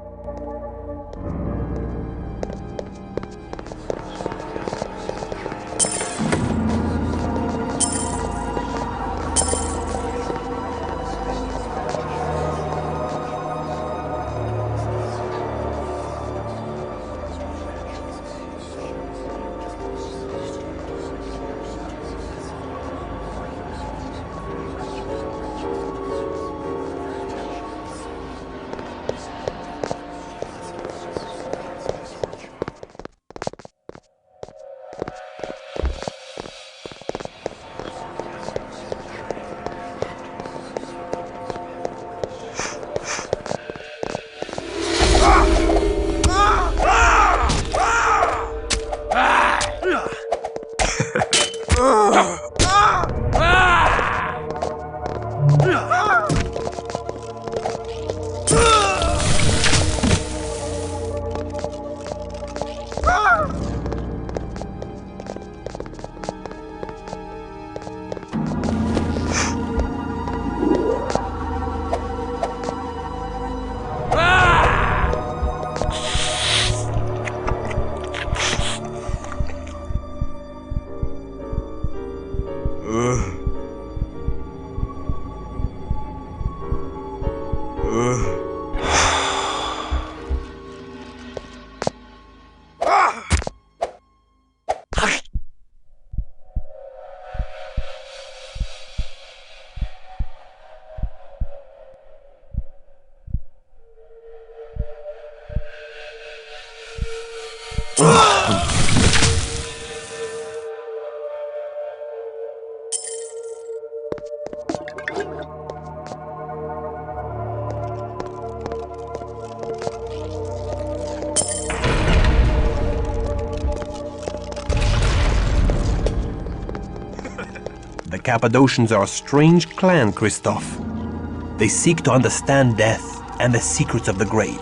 The Cappadocians are a strange clan, Christof. They seek to understand death and the secrets of the grave.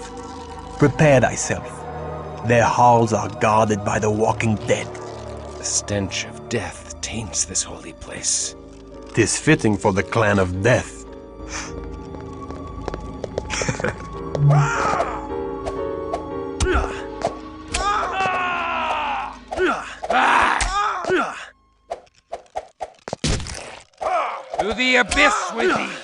Prepare thyself. Their halls are guarded by the walking dead. The stench of death taints this holy place. 'Tis fitting for the clan of death. To the abyss with thee!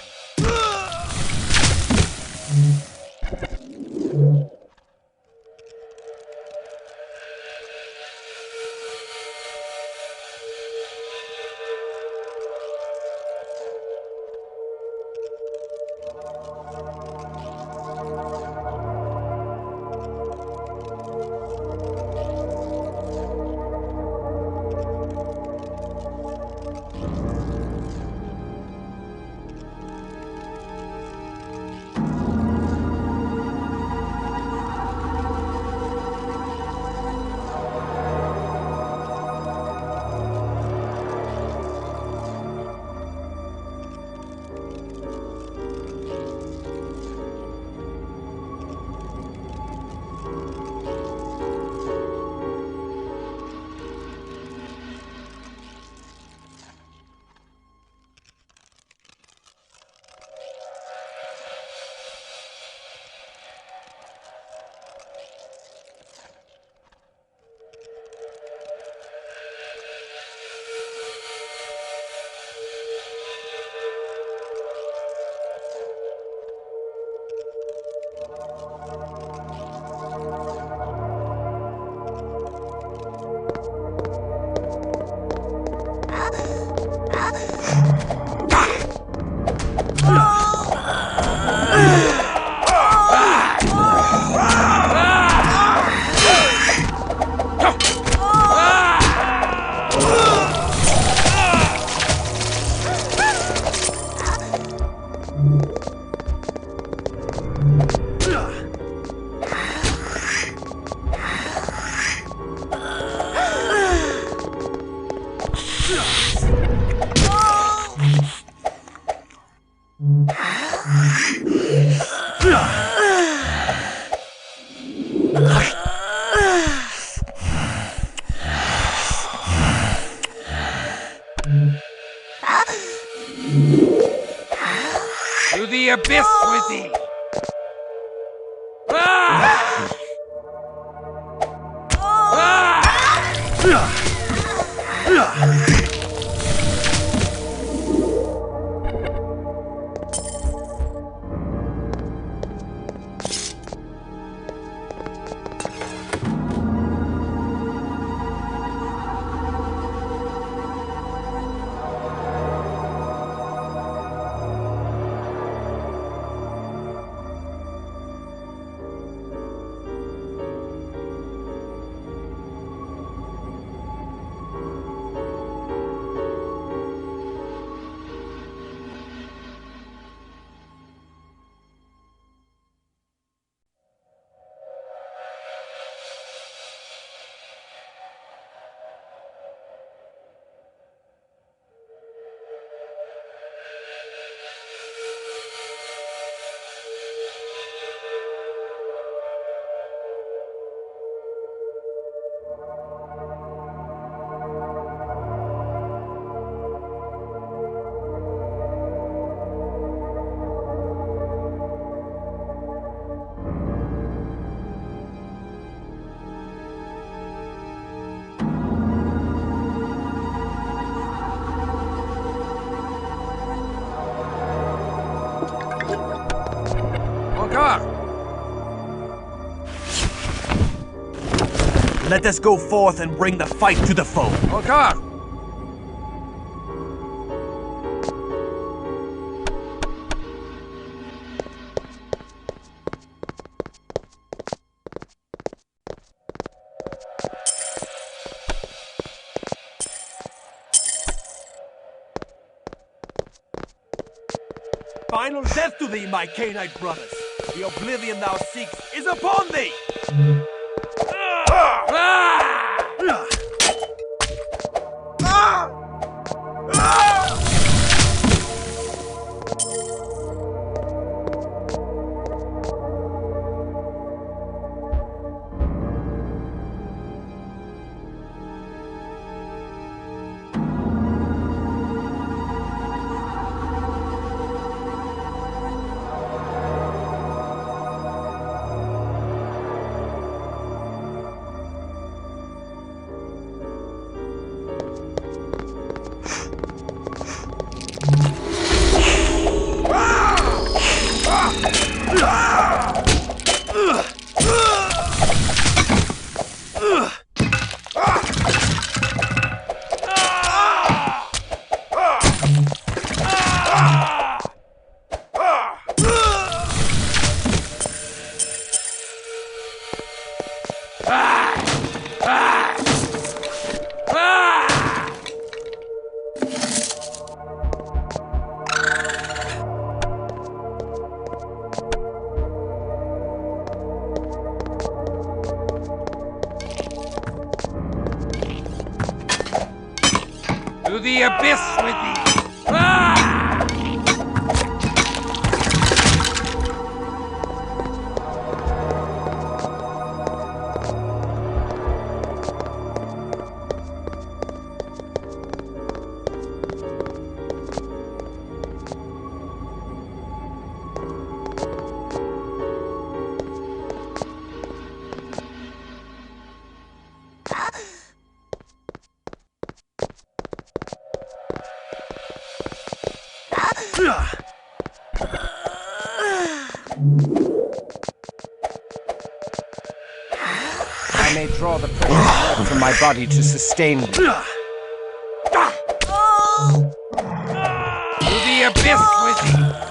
To the abyss with thee! Ah! Let us go forth and bring the fight to the foe. Encore! Final death to thee, my Canaanite brothers! The oblivion thou seekst is upon thee! To the abyss with thee! Ah! I may draw the precious blood from my body to sustain me. To the abyss with thee!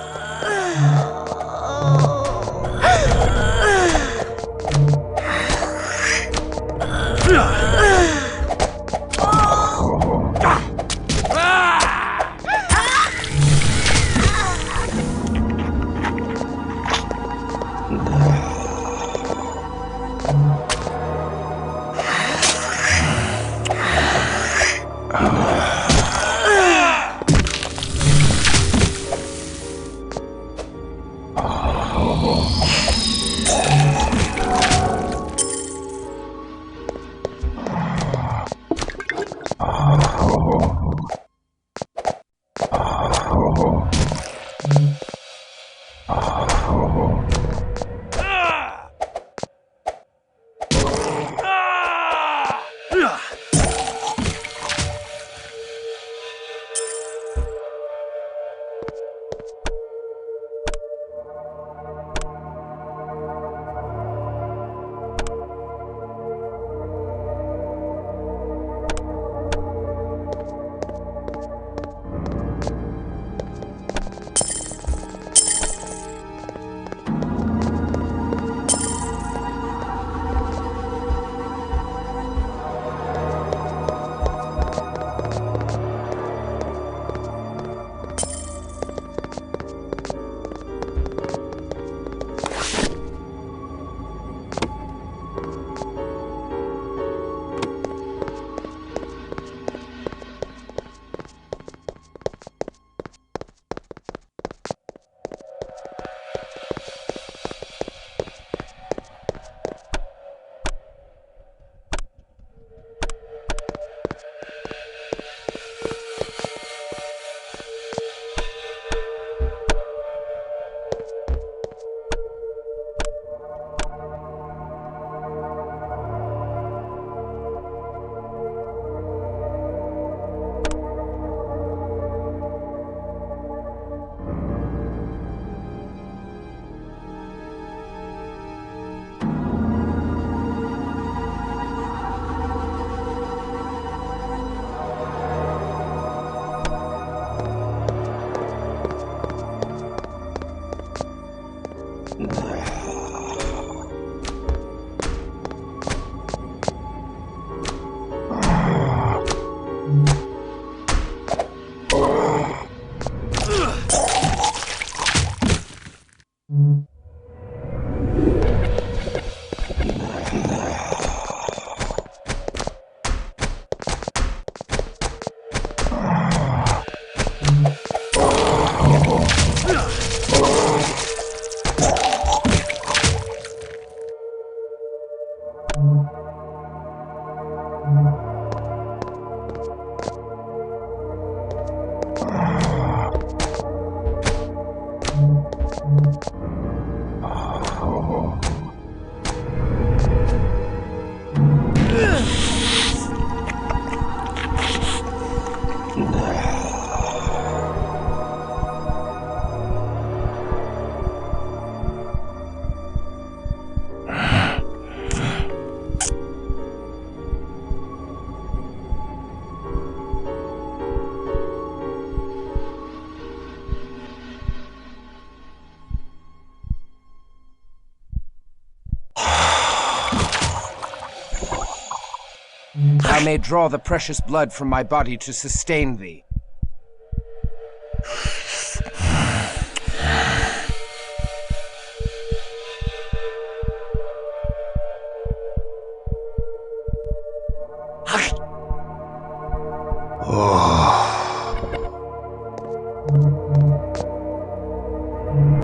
Thou may draw the precious blood from my body to sustain thee.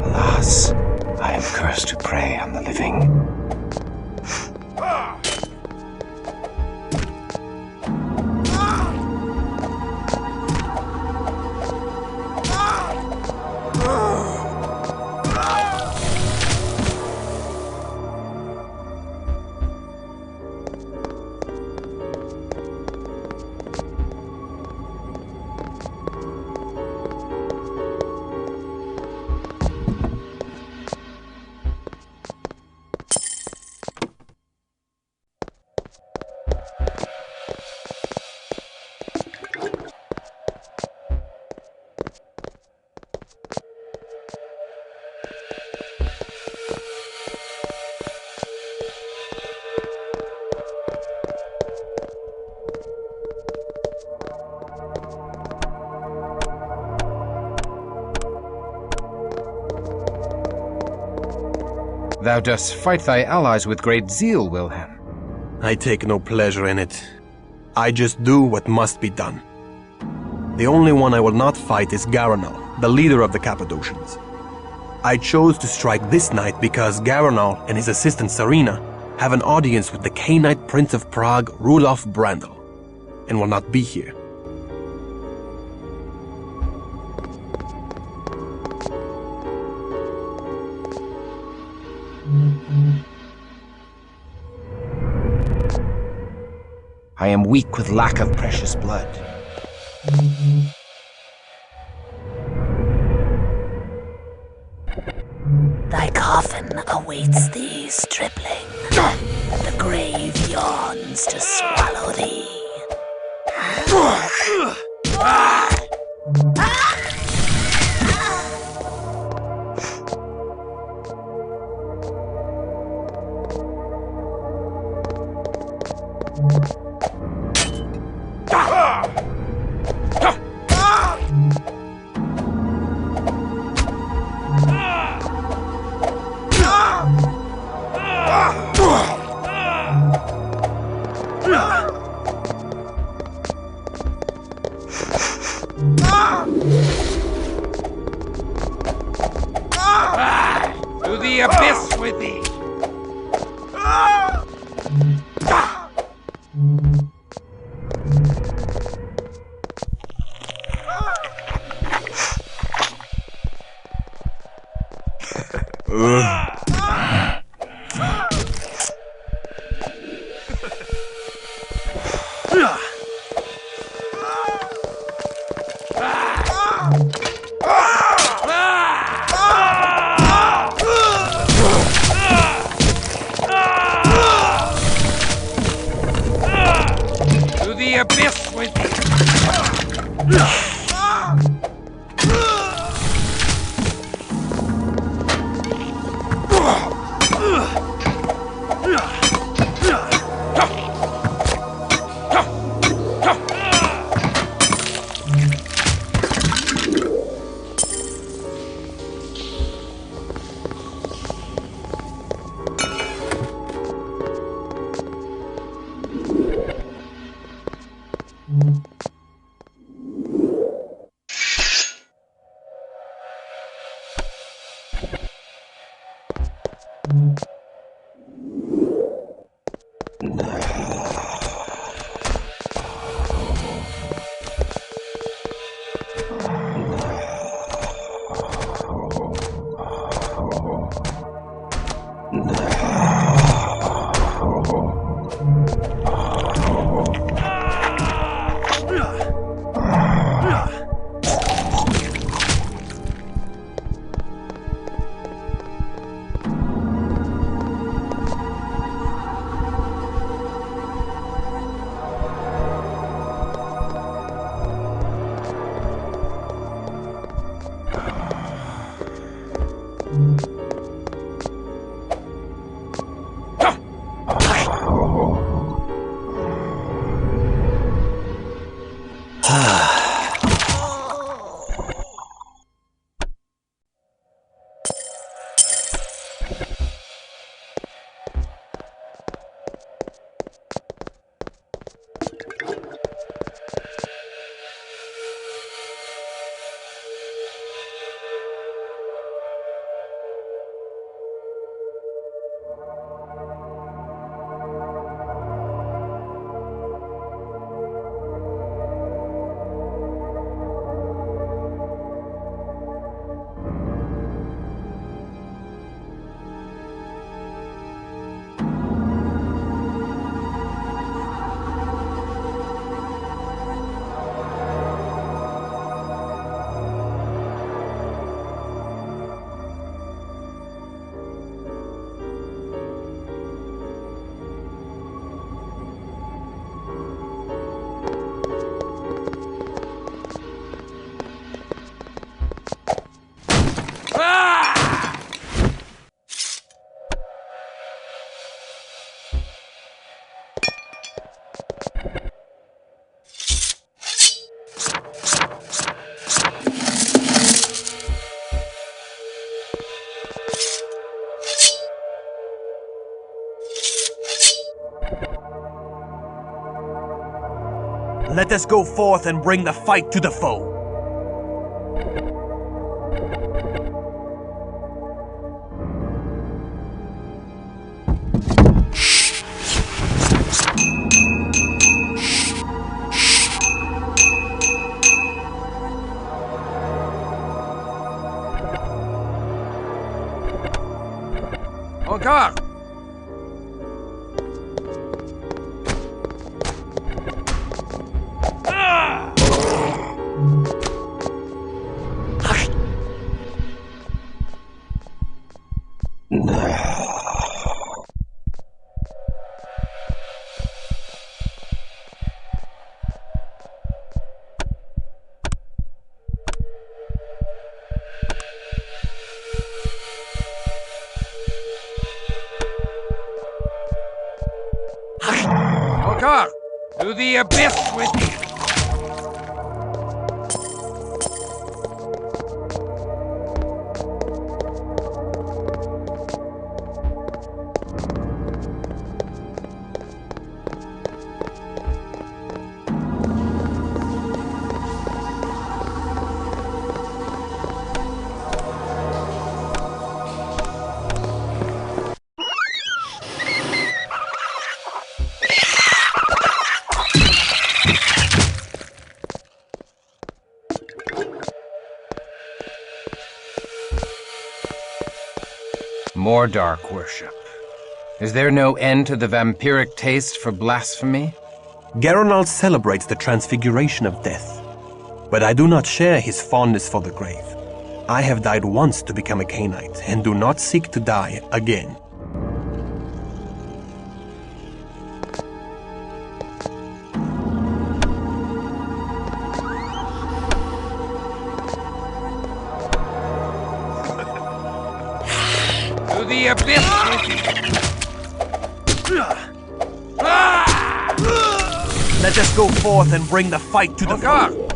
Alas, I am cursed to prey on the living. Thou dost fight thy allies with great zeal, Wilhelm. I take no pleasure in it. I just do what must be done. The only one I will not fight is Gangrel, the leader of the Cappadocians. I chose to strike this night because Gangrel and his assistant Serena have an audience with the Cainite Prince of Prague, Rudolf Brandl, and will not be here. I am weak with lack of precious blood. Thy coffin awaits thee, stripling. The grave yawns to swallow thee. To the abyss with thee! To the abyss with thee! Let us go forth and bring the fight to the foe. Encore! To the abyss with you! More dark worship. Is there no end to the vampiric taste for blasphemy? Geralt celebrates the transfiguration of death, but I do not share his fondness for the grave. I have died once to become a Cainite, and do not seek to die again. The abyss with you! Let us go forth and bring the fight to the foe.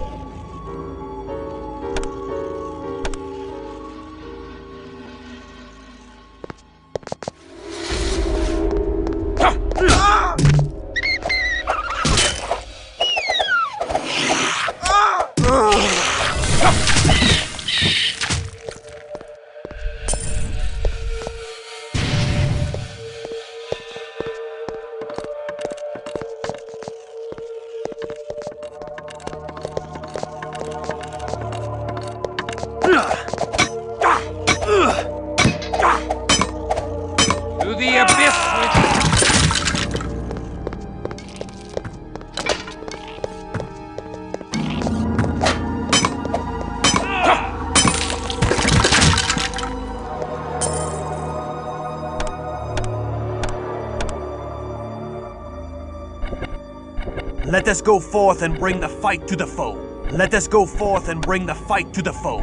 Let us go forth and bring the fight to the foe. Let us go forth and bring the fight to the foe.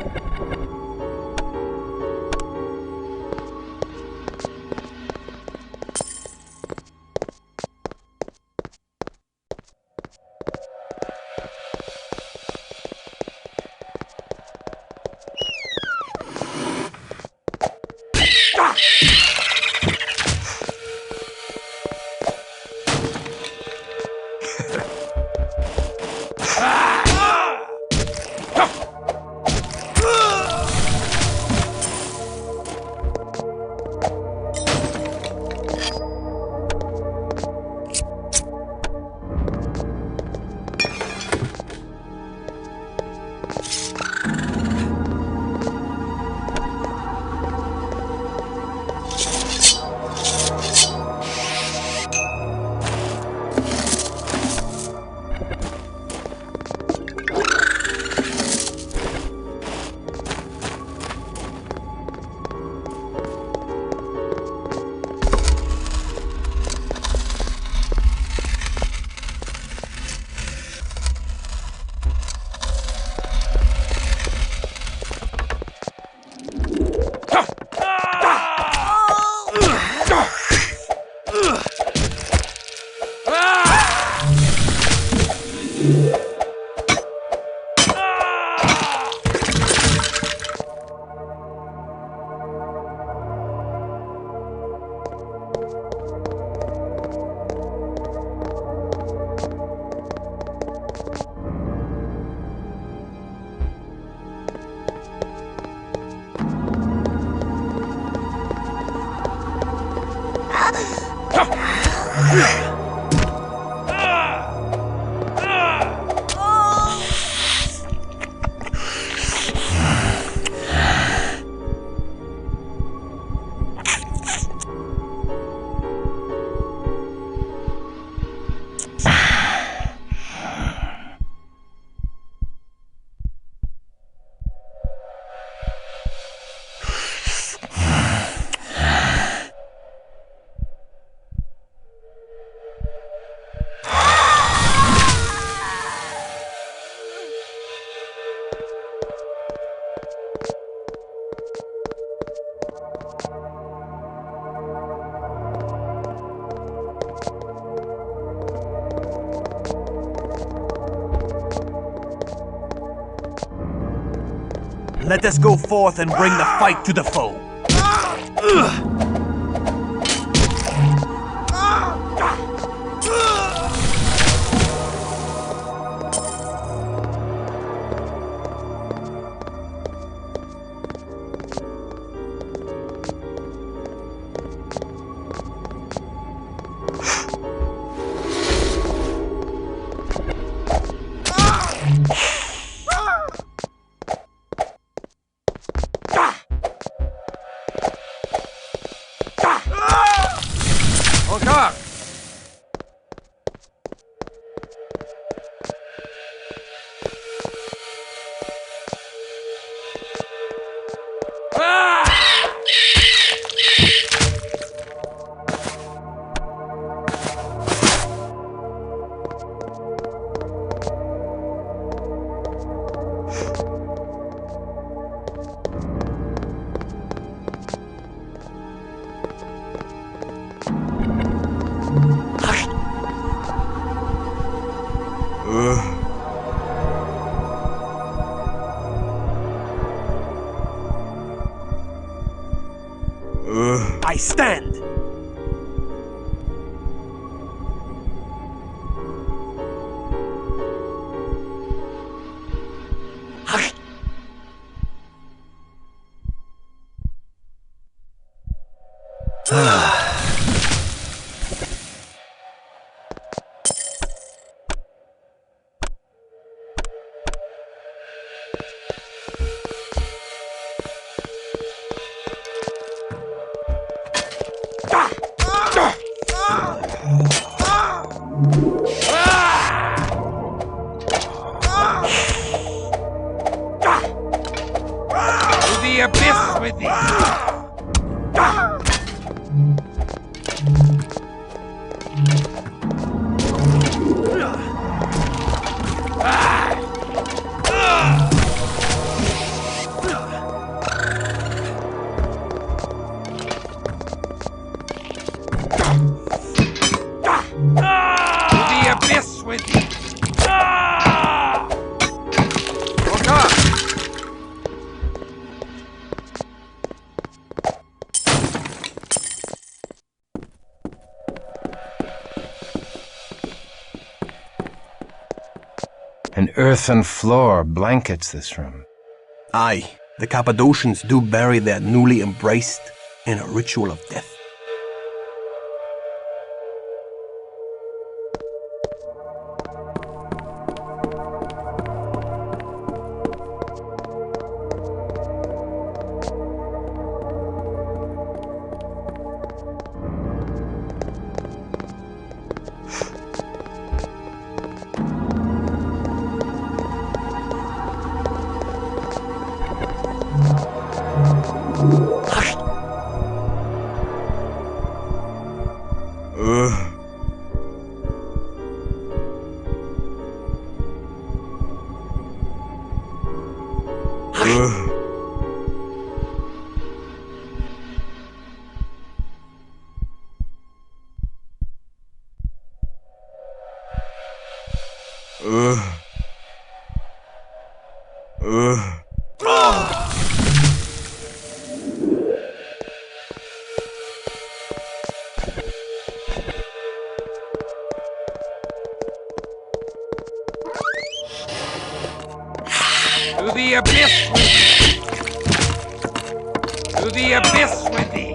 Let us go forth and bring the fight to the foe. I stand! An earthen floor blankets this room. Aye, the Cappadocians do bury their newly embraced in a ritual of death. To the abyss with thee! To the abyss with thee!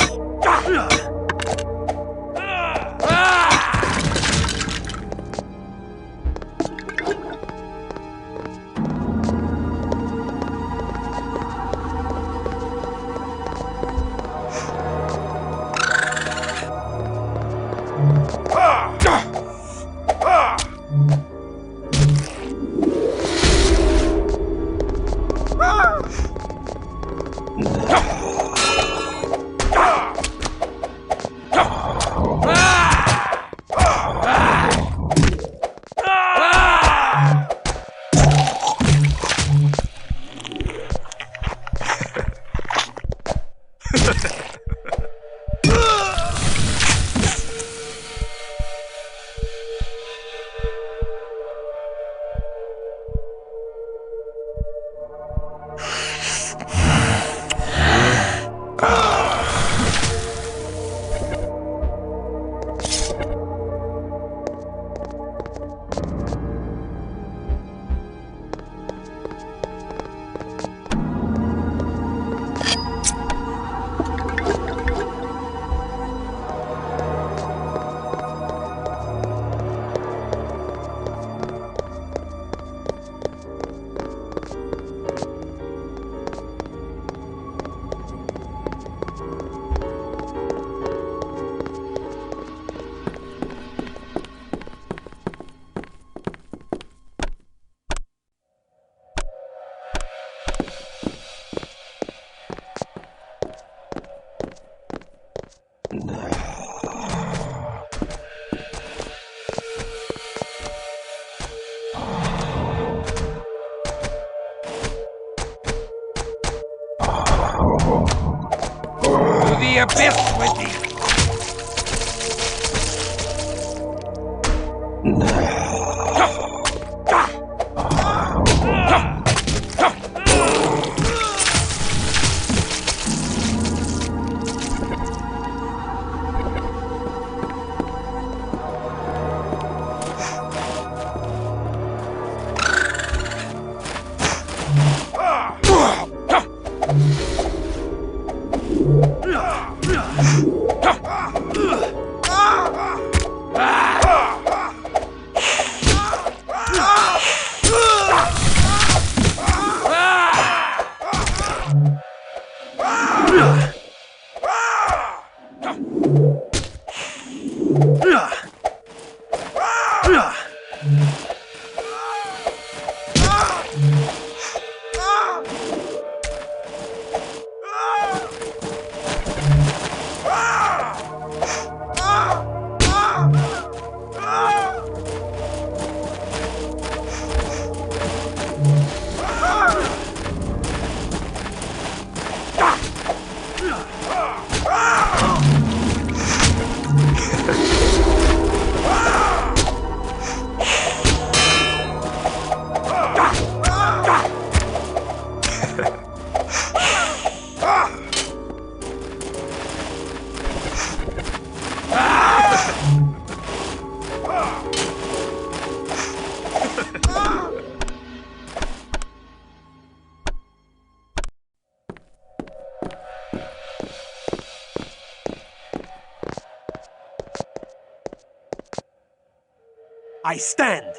I stand!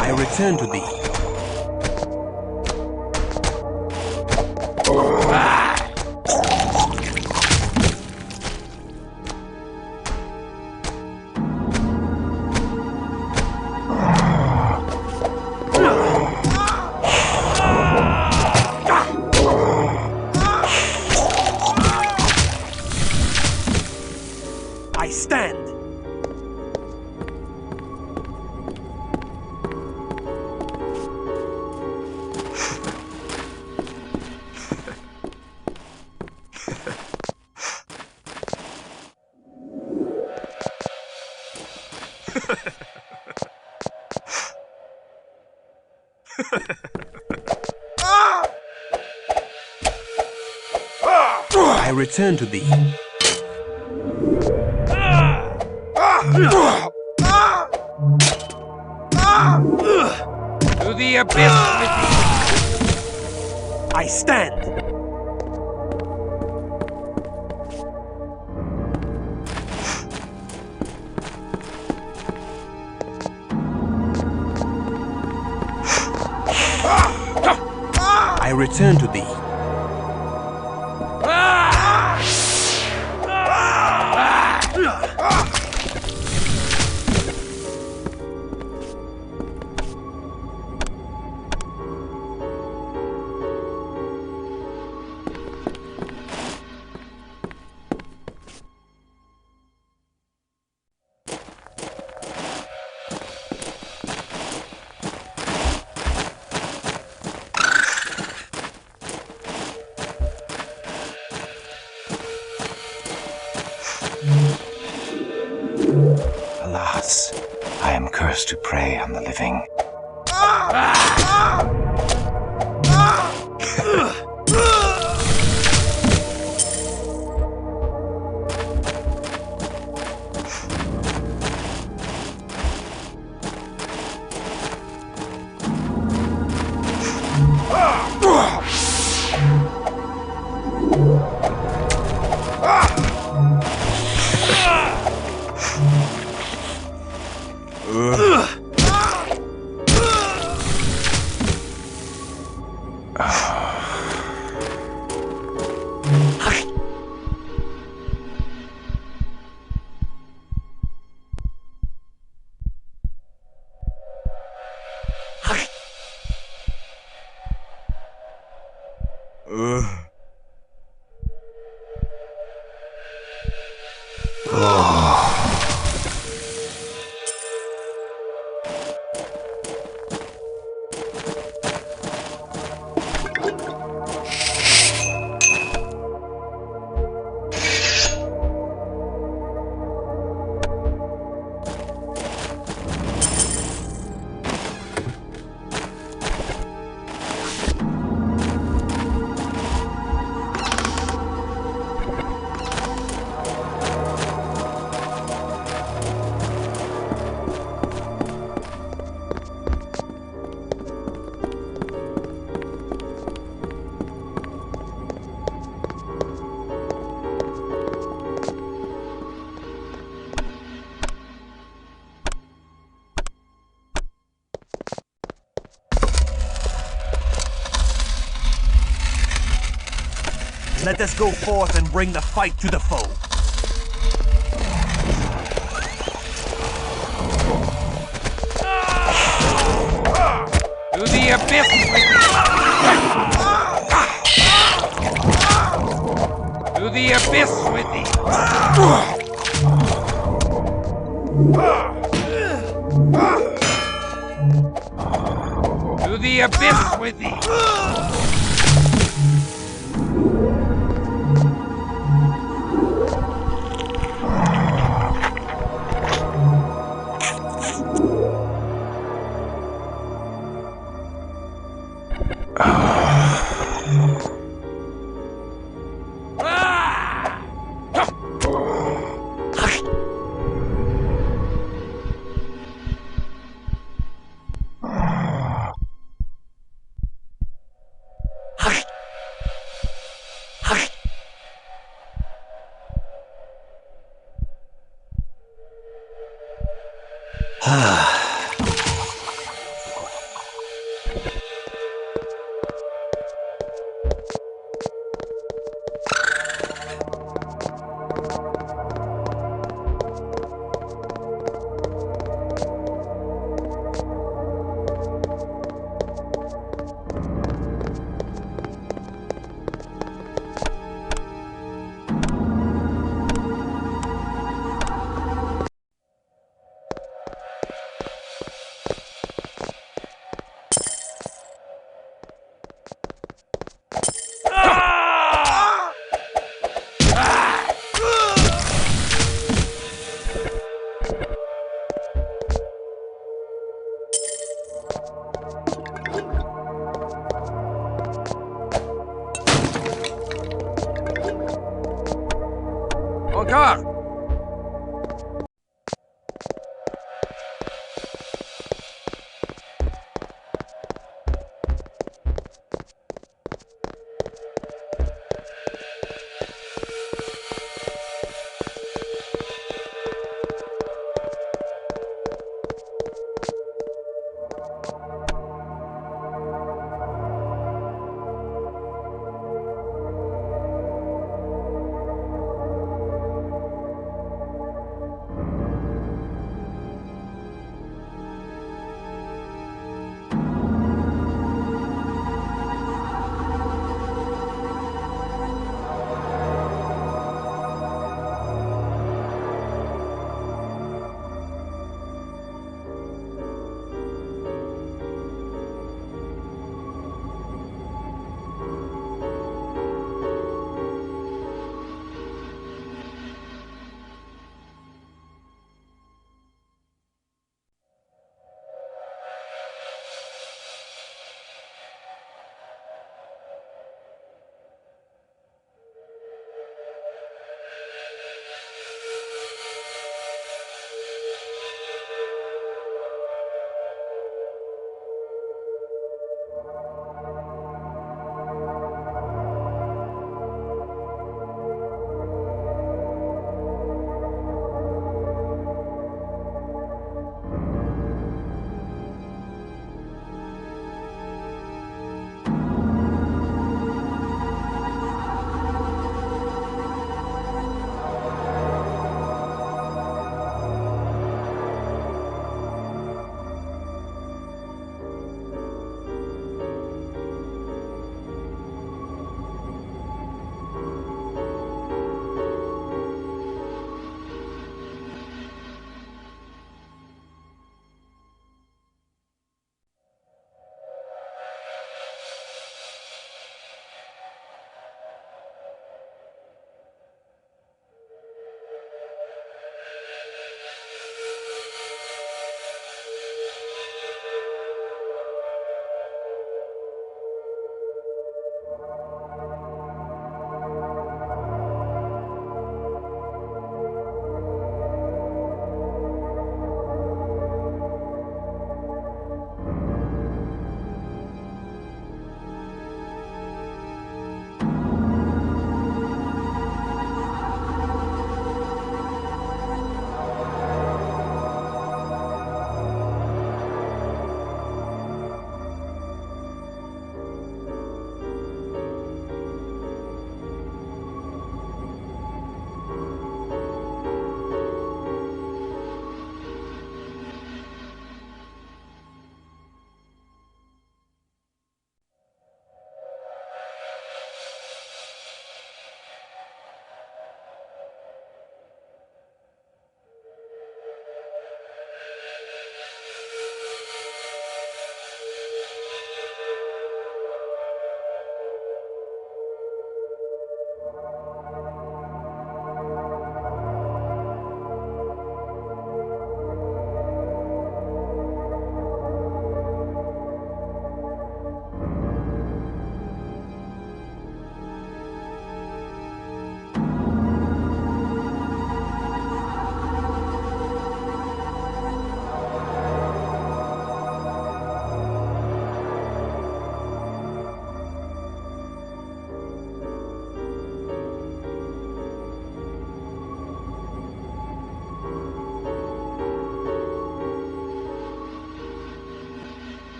I return to thee. I stand! I return to thee. To the abyss with thee! I stand! I return to thee. Alas, I am cursed to prey on the living. Let us go forth and bring the fight to the foe. To the abyss with thee! To the abyss with thee! To the abyss with thee! Encore!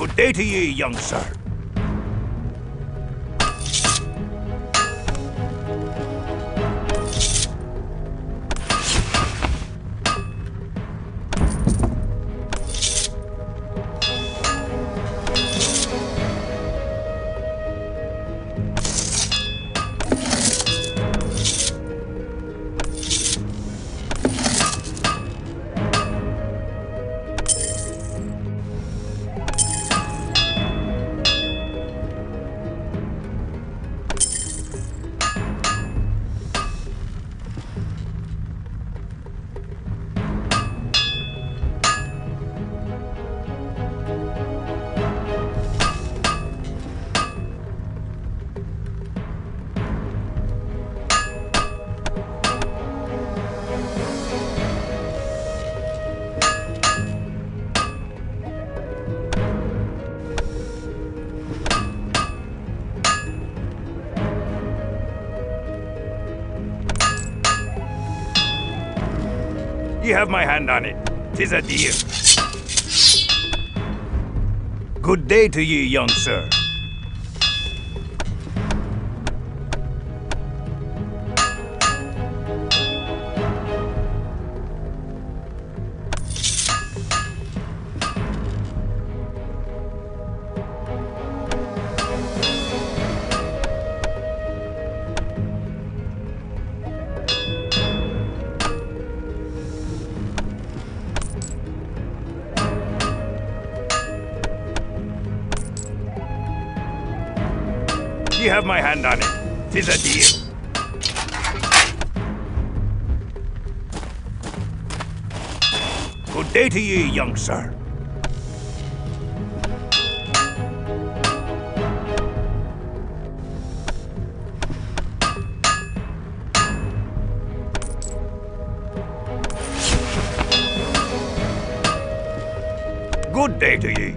Good day to ye, young sir. Ye have my hand on it. 'Tis a deal. Good day to ye, young sir. Ye have my hand on it. 'Tis a deal. Good day to ye, young sir. Good day to ye.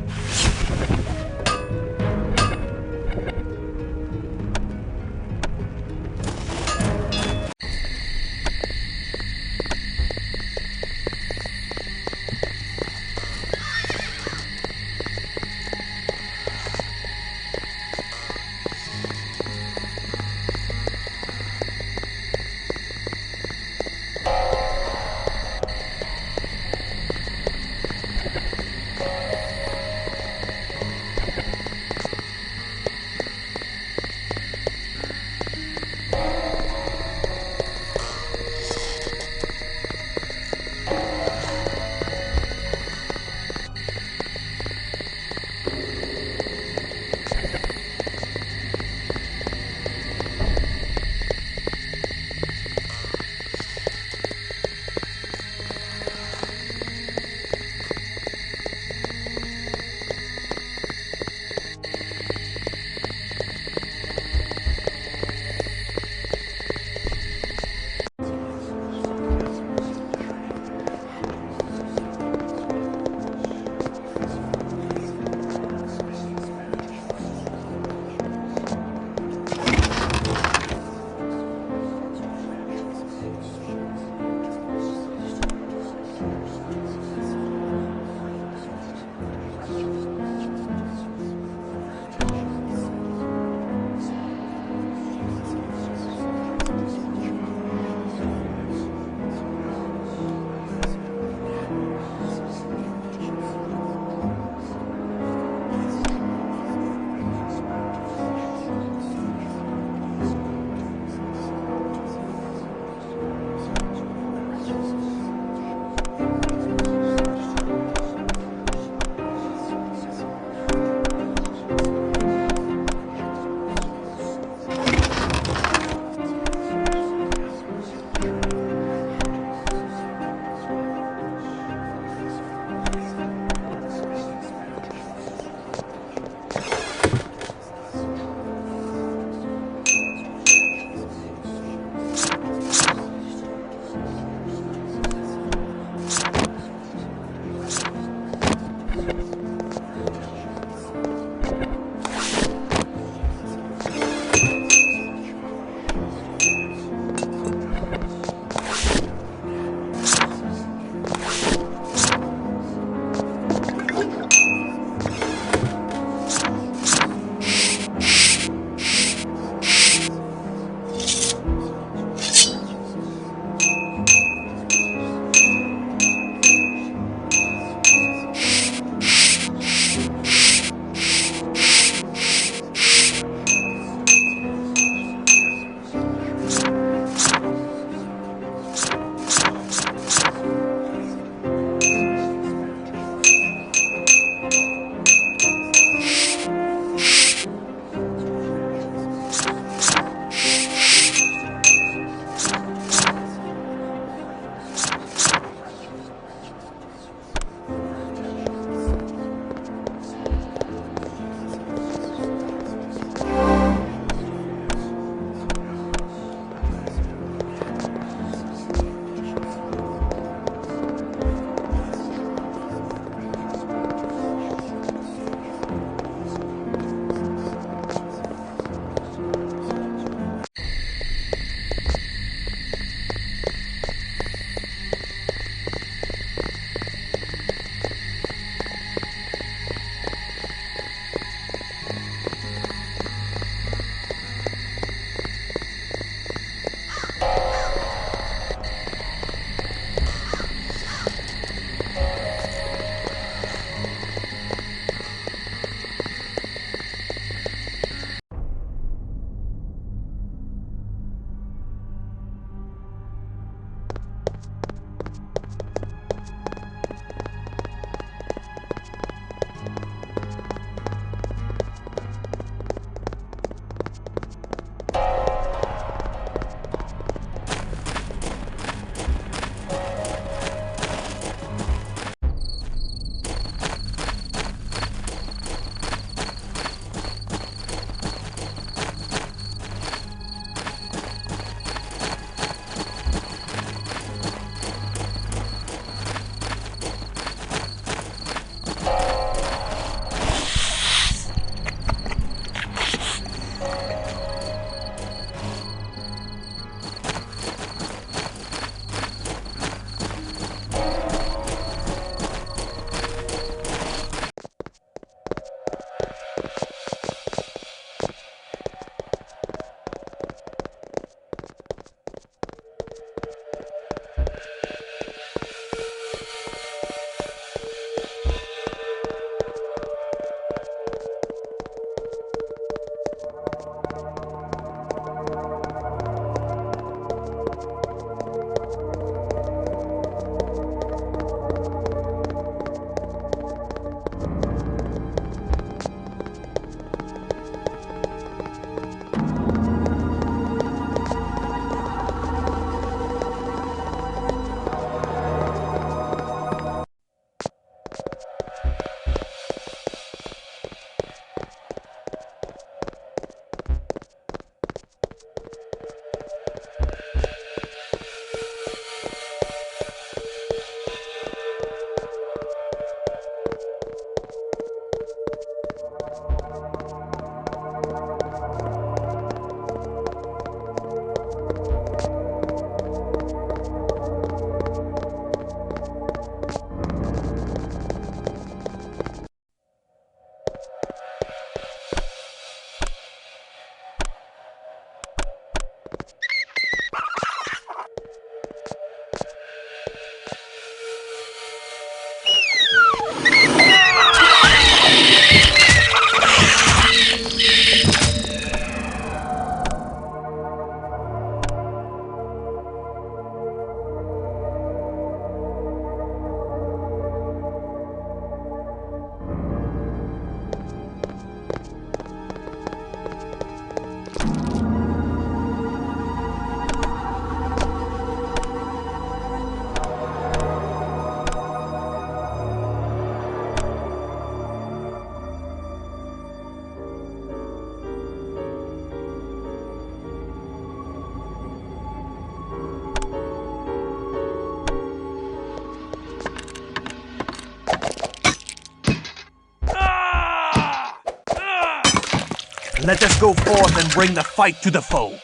Let us go forth and bring the fight to the foe.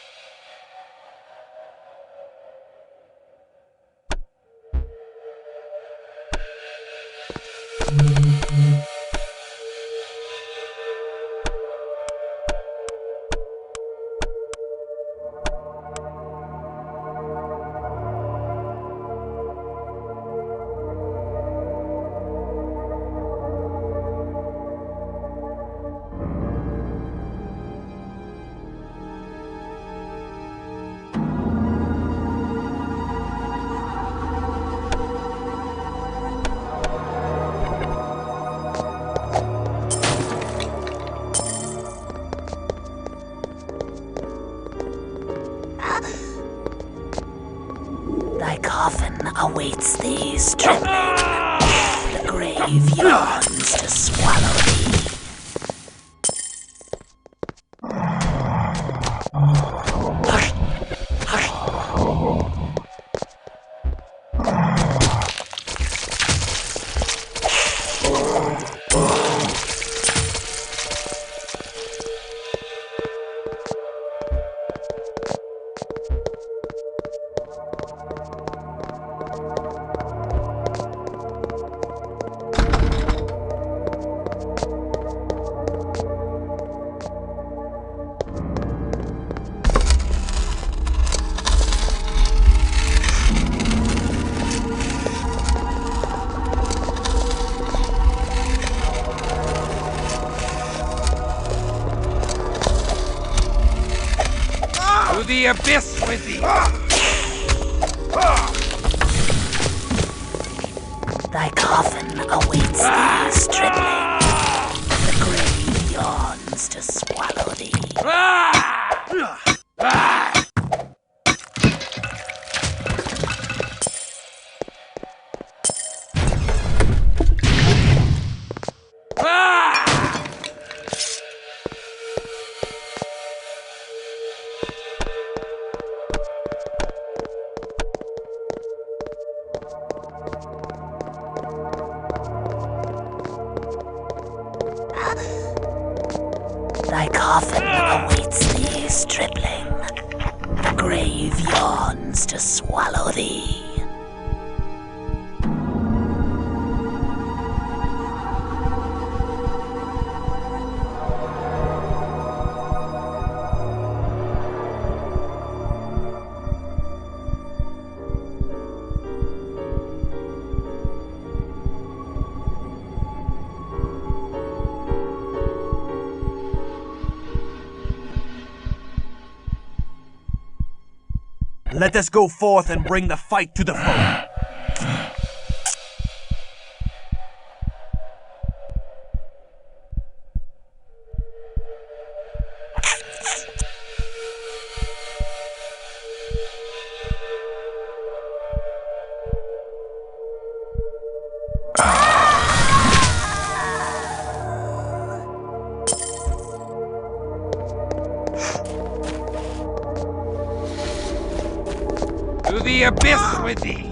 Thy coffin awaits thee, stripling. The grave yawns to swallow thee. To the abyss with thee! Thy coffin awaits thee, stripling. The grave yawns to swallow thee. Thy coffin awaits thee, stripling. The grave yawns to swallow thee. Let us go forth and bring the fight to the foe. To the abyss with thee!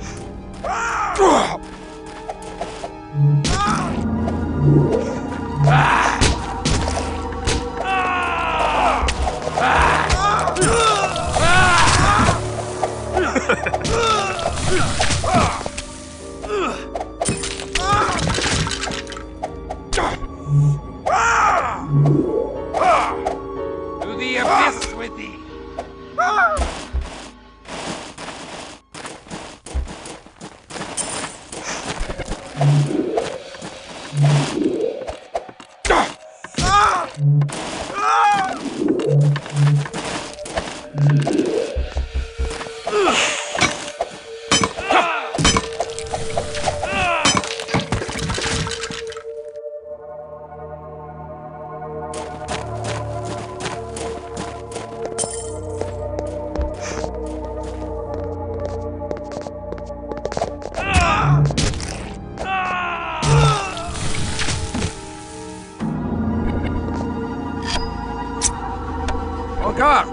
To the abyss with thee! Encore!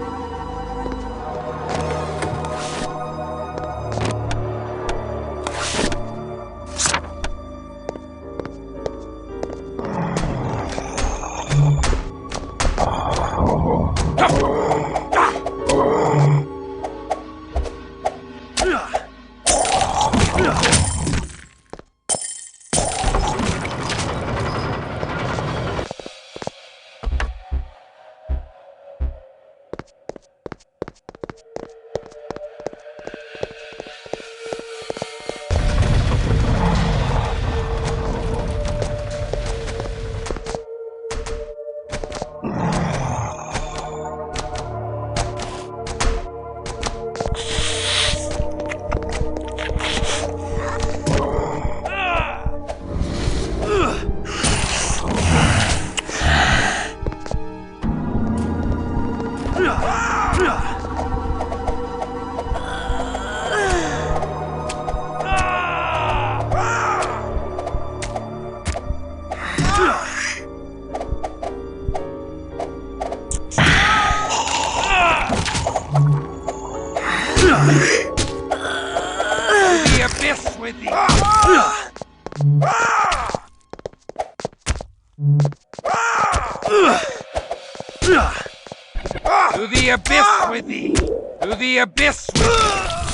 To the abyss with thee! To the abyss with thee!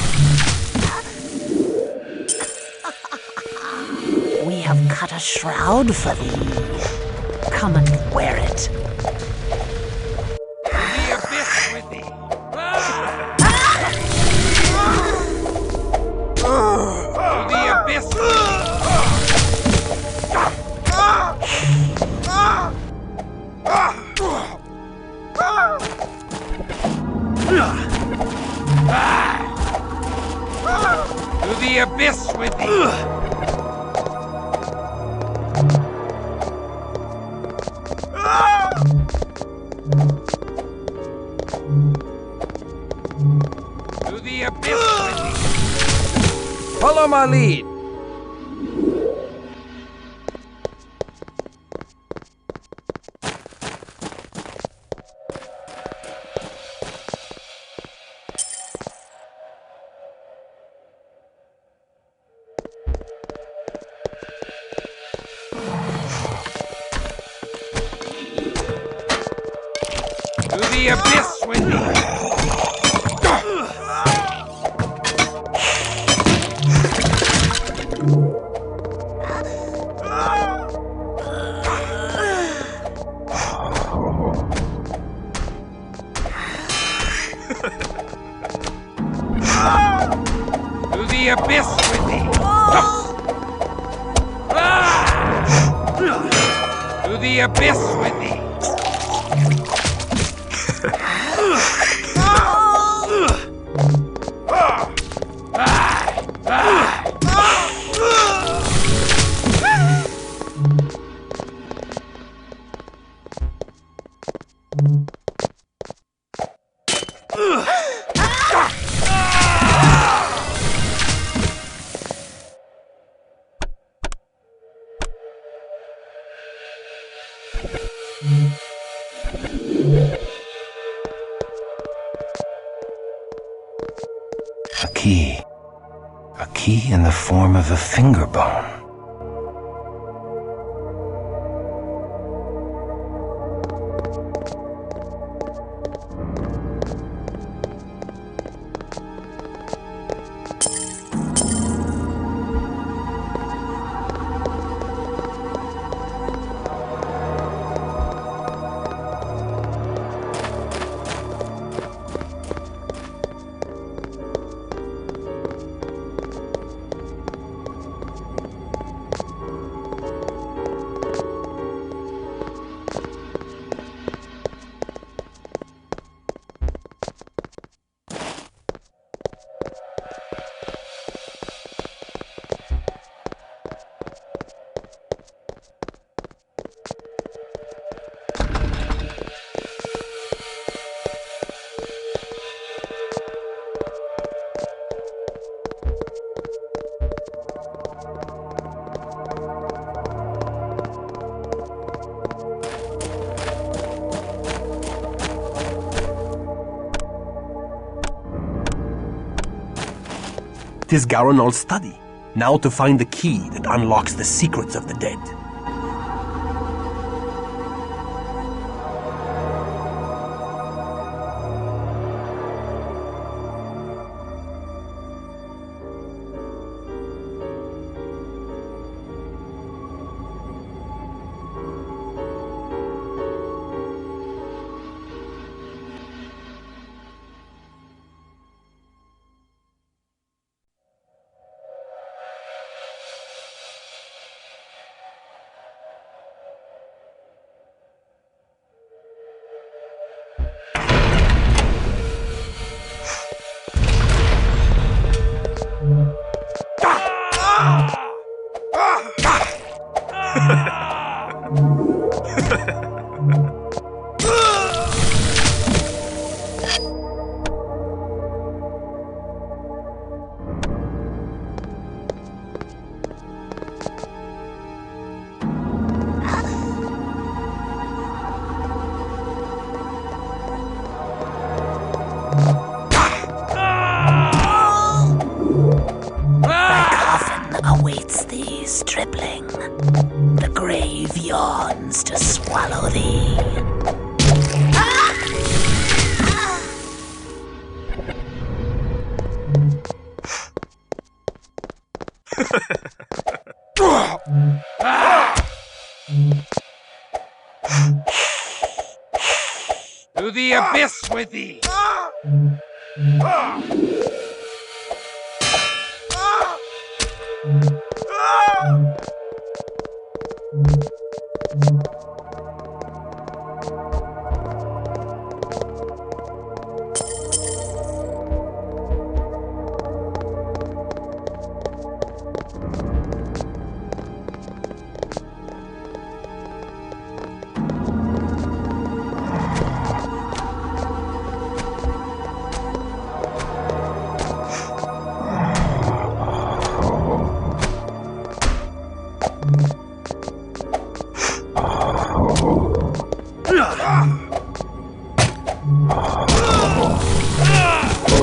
We have cut a shroud for thee. Come and wear it. To the abyss with thee! To the abyss with thee! To the abyss with thee! To the abyss with thee! Follow my lead! To the abyss with thee! To the abyss with thee! To the abyss with thee! A key in the form of a finger bone. Tis Garonal's study. Now to find the key that unlocks the secrets of the dead. Awaits thee, stripling. The grave yawns to swallow thee. To the abyss with thee!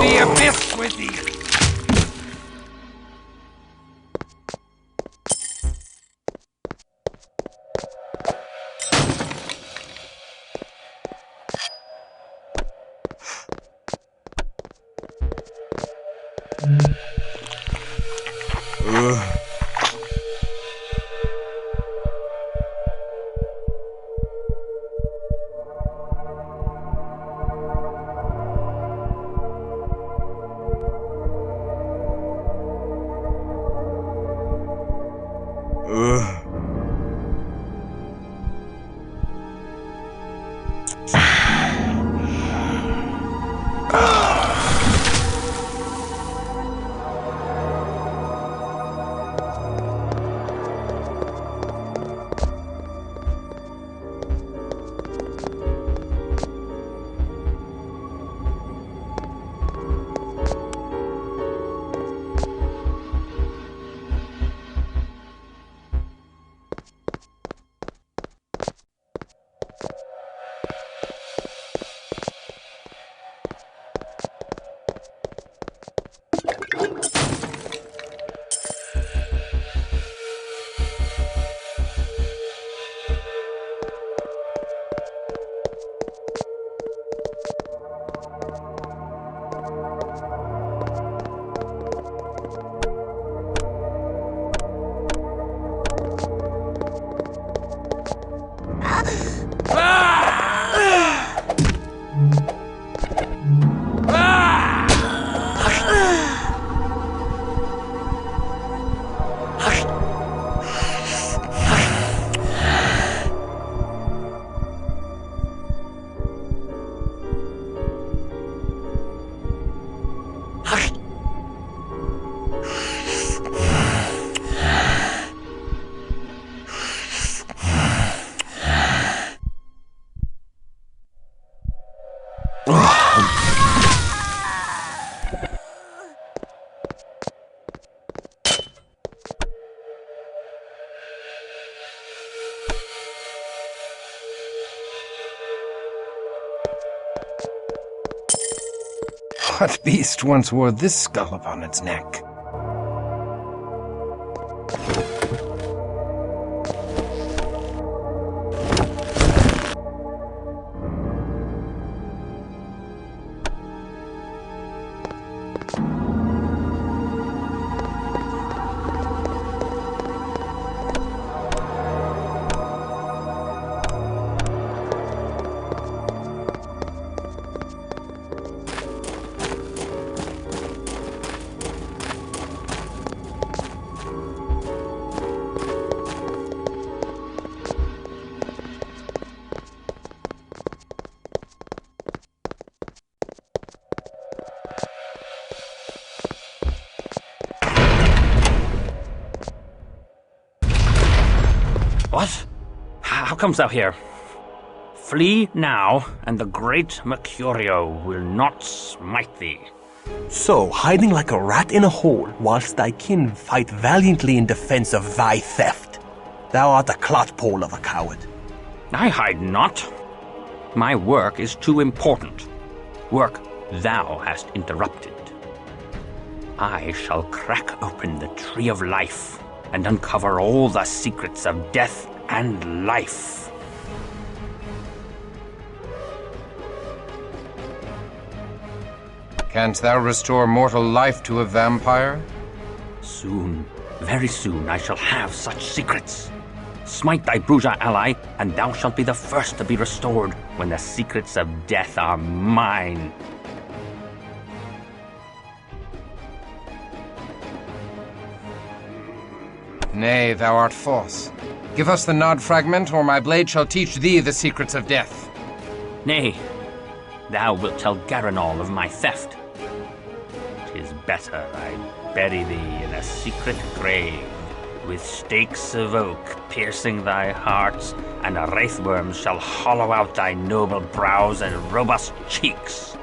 The abyss with thee! What beast once wore this skull upon its neck? What? how comes thou here? Flee now, and the great Mercurio will not smite thee. So, hiding like a rat in a hole, whilst thy kin fight valiantly in defense of thy theft. Thou art a clotpole of a coward. I hide not. My work is too important. Work thou hast interrupted. I shall crack open the tree of life and uncover all the secrets of death and life. Canst thou restore mortal life to a vampire? Soon, very soon, I shall have such secrets. Smite thy Brujah ally, and thou shalt be the first to be restored when the secrets of death are mine. Nay, thou art false. Give us the nod fragment, or my blade shall teach thee the secrets of death. Nay, thou wilt tell Garanol of my theft. 'Tis better I bury thee in a secret grave, with stakes of oak piercing thy heart, and wraithworms shall hollow out thy noble brows and robust cheeks.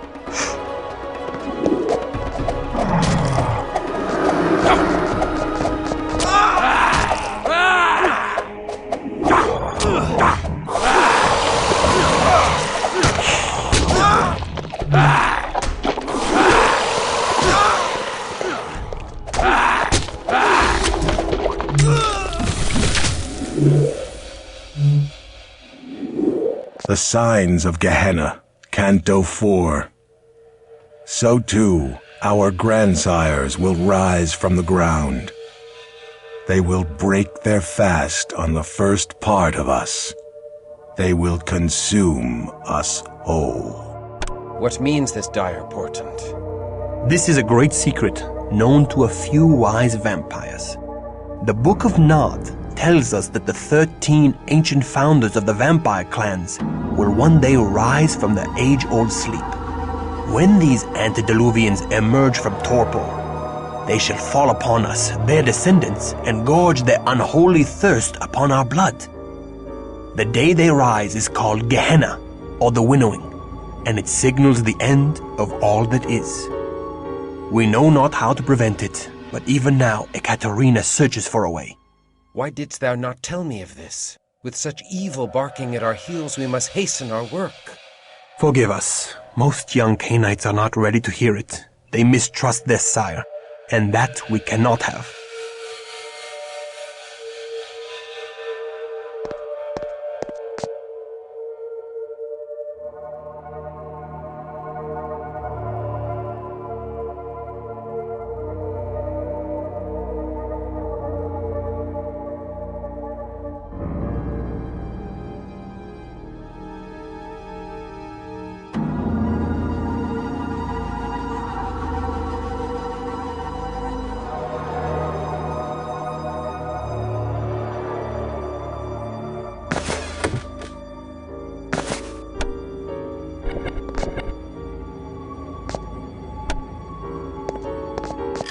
The signs of Gehenna, Canto 4. So too, our grandsires will rise from the ground. They will break their fast on the first part of us. They will consume us whole. What means this dire portent? This is a great secret, known to a few wise vampires. The Book of Nod tells us that the 13 ancient founders of the vampire clans will one day rise from their age-old sleep. When these antediluvians emerge from torpor, they shall fall upon us, their descendants, and gorge their unholy thirst upon our blood. The day they rise is called Gehenna, or the Winnowing, and it signals the end of all that is. We know not how to prevent it, but even now Ekaterina searches for a way. Why didst thou not tell me of this? With such evil barking at our heels, we must hasten our work. Forgive us. Most young Canaanites are not ready to hear it. They mistrust their sire, and that we cannot have.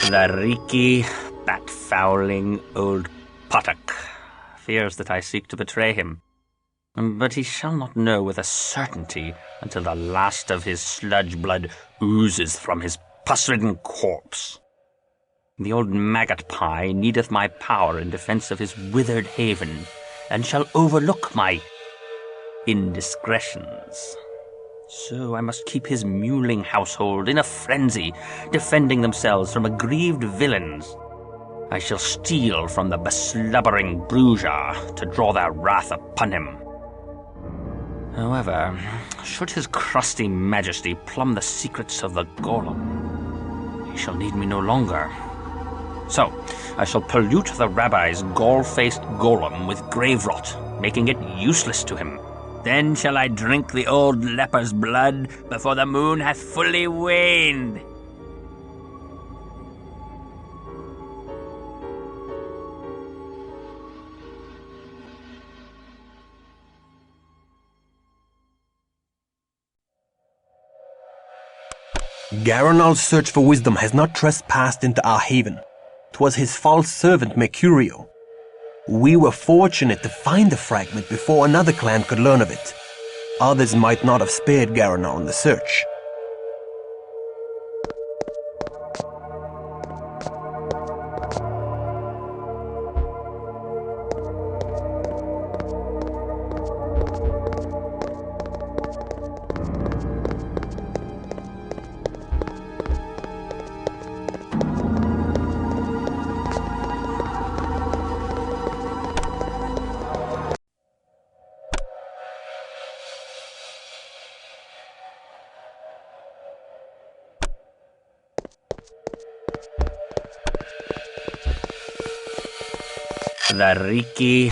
Lariki, that fouling old Potok, fears that I seek to betray him. But he shall not know with a certainty until the last of his sludge blood oozes from his pus-ridden corpse. The old maggot pie needeth my power in defense of his withered haven, and shall overlook my indiscretions. So I must keep his mewling household in a frenzy, defending themselves from aggrieved villains. I shall steal from the beslubbering Brujah to draw their wrath upon him. However, should his crusty majesty plumb the secrets of the golem, he shall need me no longer. So, I shall pollute the rabbi's gall-faced golem with grave rot, making it useless to him. Then shall I drink the old leper's blood before the moon hath fully waned. Garanol's search for wisdom has not trespassed into our haven. 'Twas his false servant Mercurio. We were fortunate to find the fragment before another clan could learn of it. Others might not have spared Garanar on the search. The Riki.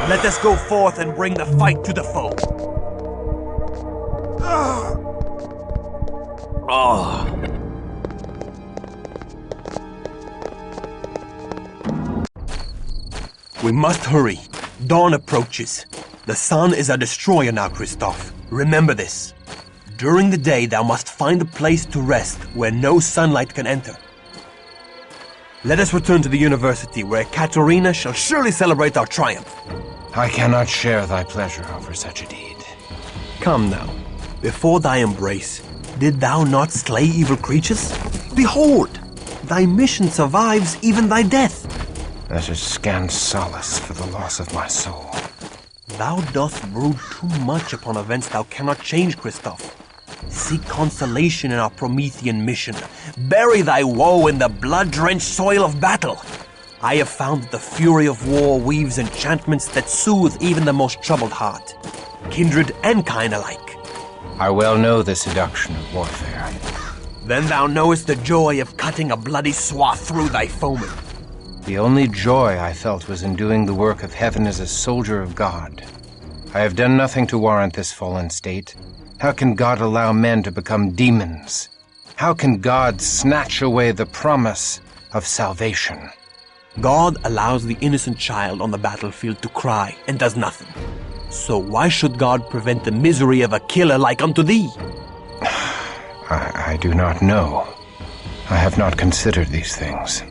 Let us go forth and bring the fight to the foe. We must hurry. Dawn approaches. The sun is a destroyer now, Christof. Remember this. During the day, thou must find a place to rest where no sunlight can enter. Let us return to the university, where Katerina shall surely celebrate our triumph. I cannot share thy pleasure over such a deed. Come now. Before thy embrace, did thou not slay evil creatures? Behold! Thy mission survives even thy death. That is scant solace for the loss of my soul. Thou dost brood too much upon events thou cannot change, Christof. Seek consolation in our Promethean mission. Bury thy woe in the blood-drenched soil of battle. I have found that the fury of war weaves enchantments that soothe even the most troubled heart, kindred and kind alike. I well know the seduction of warfare. Then thou knowest the joy of cutting a bloody swath through thy foeman. The only joy I felt was in doing the work of heaven as a soldier of God. I have done nothing to warrant this fallen state. How can God allow men to become demons? How can God snatch away the promise of salvation? God allows the innocent child on the battlefield to cry and does nothing. So why should God prevent the misery of a killer like unto thee? I do not know. I have not considered these things.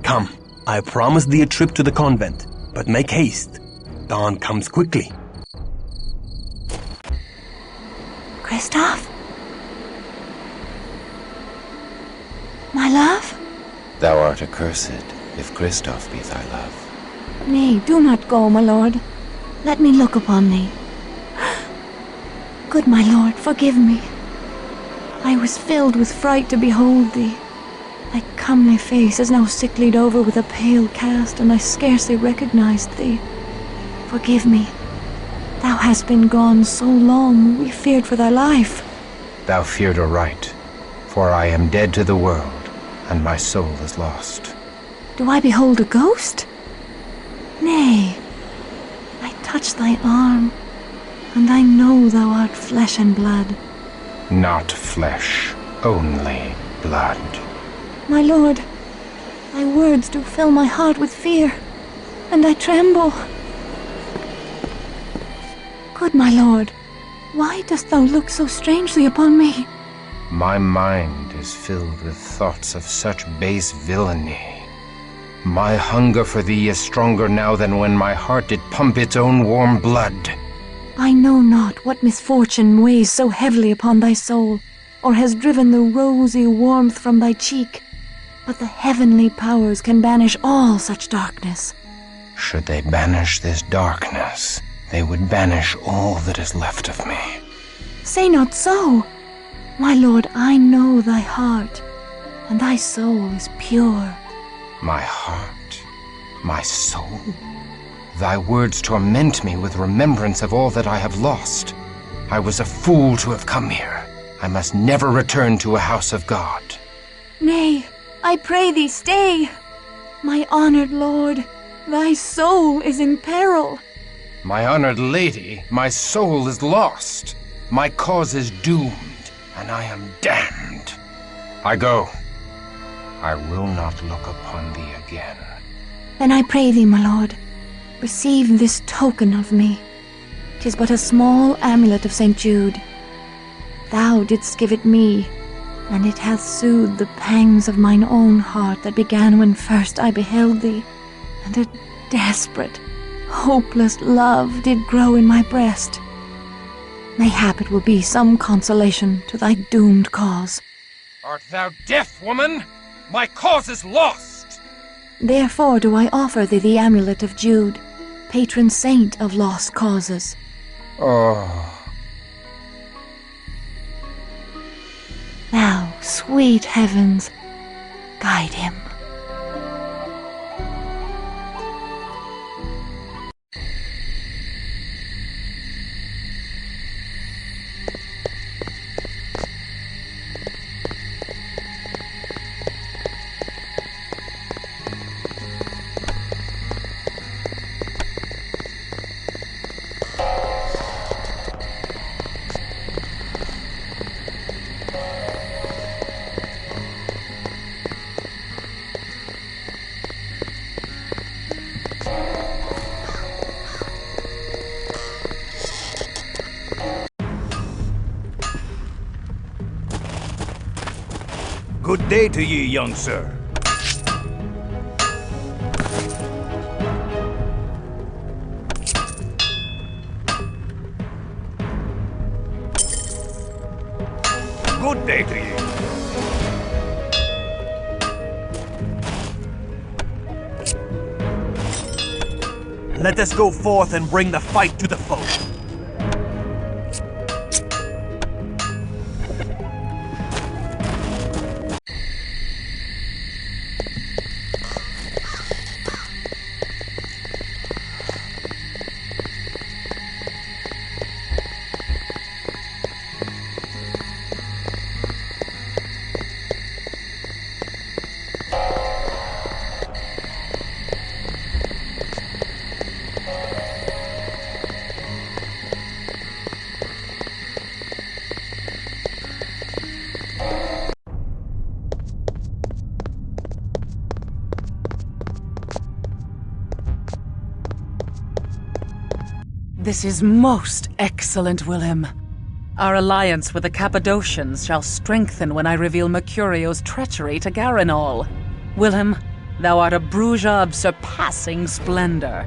Come, I promise thee a trip to the convent, but make haste. Dawn comes quickly. Christof? My love? Thou art accursed, if Christof be thy love. Nay, do not go, my lord. Let me look upon thee. Good my lord, forgive me. I was filled with fright to behold thee. Thy comely face is now sicklied over with a pale cast, and I scarcely recognized thee. Forgive me. Thou hast been gone so long, we feared for thy life. Thou feared aright, for I am dead to the world, and my soul is lost. Do I behold a ghost? Nay, I touch thy arm, and I know thou art flesh and blood. Not flesh, only blood. My lord, thy words do fill my heart with fear, and I tremble. Good my lord, why dost thou look so strangely upon me? My mind is filled with thoughts of such base villainy. My hunger for thee is stronger now than when my heart did pump its own warm blood. I know not what misfortune weighs so heavily upon thy soul, or has driven the rosy warmth from thy cheek, but the heavenly powers can banish all such darkness. Should they banish this darkness, they would banish all that is left of me. Say not so. My lord, I know thy heart, and thy soul is pure. My heart, my soul. Thy words torment me with remembrance of all that I have lost. I was a fool to have come here. I must never return to a house of God. Nay, I pray thee stay. My honored lord, thy soul is in peril. My honored lady, my soul is lost. My cause is doomed, and I am damned. I go. I will not look upon thee again. Then I pray thee, my lord, receive this token of me. 'Tis but a small amulet of St. Jude. Thou didst give it me, and it hath soothed the pangs of mine own heart that began when first I beheld thee, and a desperate, hopeless love did grow in my breast. Mayhap it will be some consolation to thy doomed cause. Art thou deaf, woman? My cause is lost! Therefore do I offer thee the amulet of Jude, patron saint of lost causes. Oh. Now, sweet heavens, guide him. Good day to ye, young sir. Good day to ye. Let us go forth and bring the fight to the foe. This is most excellent, Wilhelm. Our alliance with the Cappadocians shall strengthen when I reveal Mercurio's treachery to Gangrel. Wilhelm, thou art a Brujah of surpassing splendor.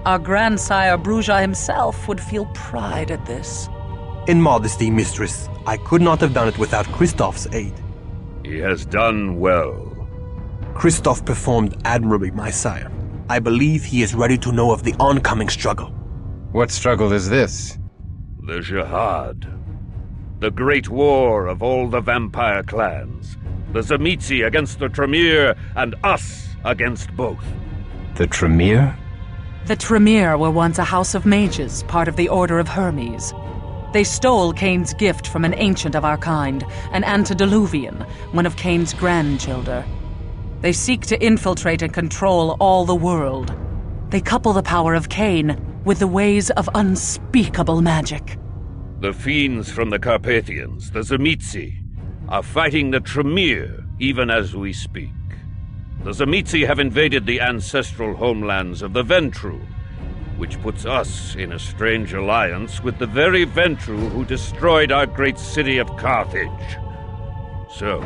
Our grandsire Brujah himself would feel pride at this. In modesty, mistress, I could not have done it without Christof's aid. He has done well. Christof performed admirably, my sire. I believe he is ready to know of the oncoming struggle. What struggle is this? The Jihad. The great war of all the vampire clans. The Tzimisce against the Tremere, and us against both. The Tremere? The Tremere were once a house of mages, part of the Order of Hermes. They stole Cain's gift from an ancient of our kind, an antediluvian, one of Cain's grandchildren. They seek to infiltrate and control all the world. They couple the power of Cain with the ways of unspeakable magic. The fiends from the Carpathians, the Tzimisce, are fighting the Tremere even as we speak. The Tzimisce have invaded the ancestral homelands of the Ventrue, which puts us in a strange alliance with the very Ventrue who destroyed our great city of Carthage. So,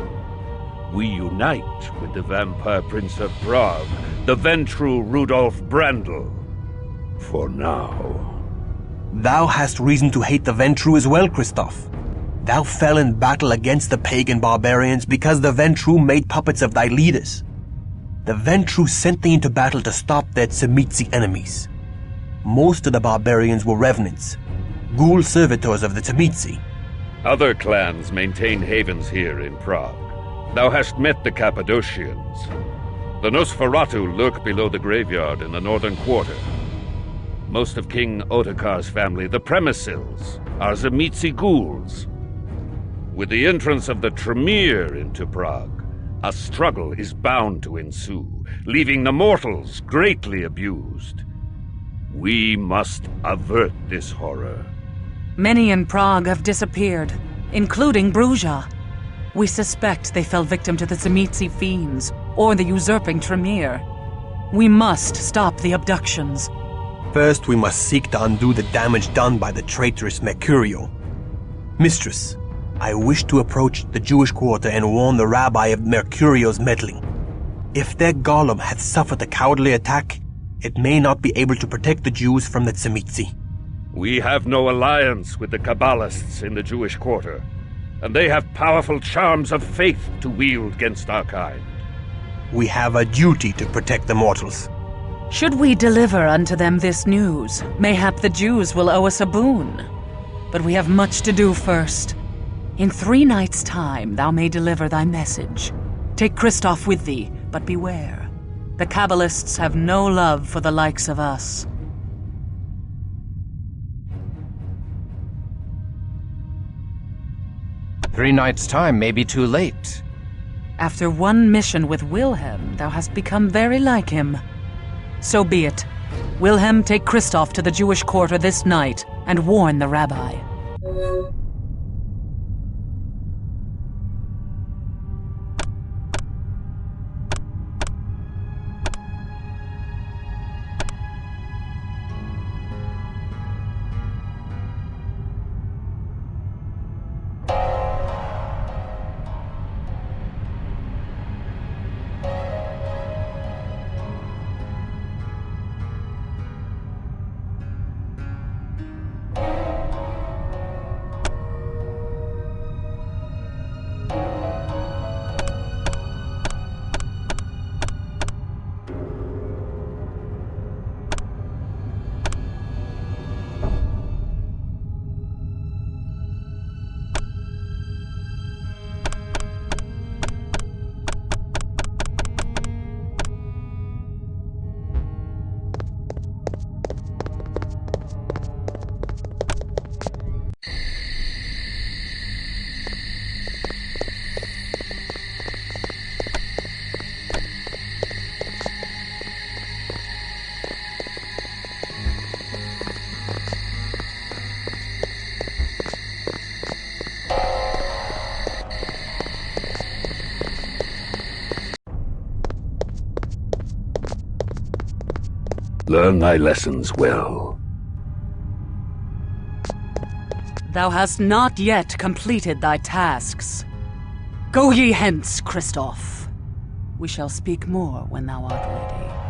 we unite with the vampire prince of Prague, the Ventrue Rudolf Brandl. For now. Thou hast reason to hate the Ventrue as well, Christof. Thou fell in battle against the pagan barbarians because the Ventrue made puppets of thy leaders. The Ventrue sent thee into battle to stop their Tzimisce enemies. Most of the barbarians were revenants, ghoul servitors of the Tzimisce. Other clans maintain havens here in Prague. Thou hast met the Cappadocians. The Nosferatu lurk below the graveyard in the northern quarter. Most of King Ottokar's family, the Premisils, are Tzimisce ghouls. With the entrance of the Tremere into Prague, a struggle is bound to ensue, leaving the mortals greatly abused. We must avert this horror. Many in Prague have disappeared, including Brujah. We suspect they fell victim to the Tzimisce fiends, or the usurping Tremere. We must stop the abductions. First, we must seek to undo the damage done by the traitorous Mercurio. Mistress, I wish to approach the Jewish quarter and warn the rabbi of Mercurio's meddling. If their golem hath suffered a cowardly attack, it may not be able to protect the Jews from the Tzimisce. We have no alliance with the Kabbalists in the Jewish quarter, and they have powerful charms of faith to wield against our kind. We have a duty to protect the mortals. Should we deliver unto them this news, mayhap the Jews will owe us a boon. But we have much to do first. In 3 nights' time thou may deliver thy message. Take Christof with thee, but beware. The Kabbalists have no love for the likes of us. "3 nights' time may be too late." After one mission with Wilhelm, thou hast become very like him. So be it. Wilhelm, take Christof to the Jewish quarter this night and warn the rabbi. Learn thy lessons well. Thou hast not yet completed thy tasks. Go ye hence, Christof. We shall speak more when thou art ready.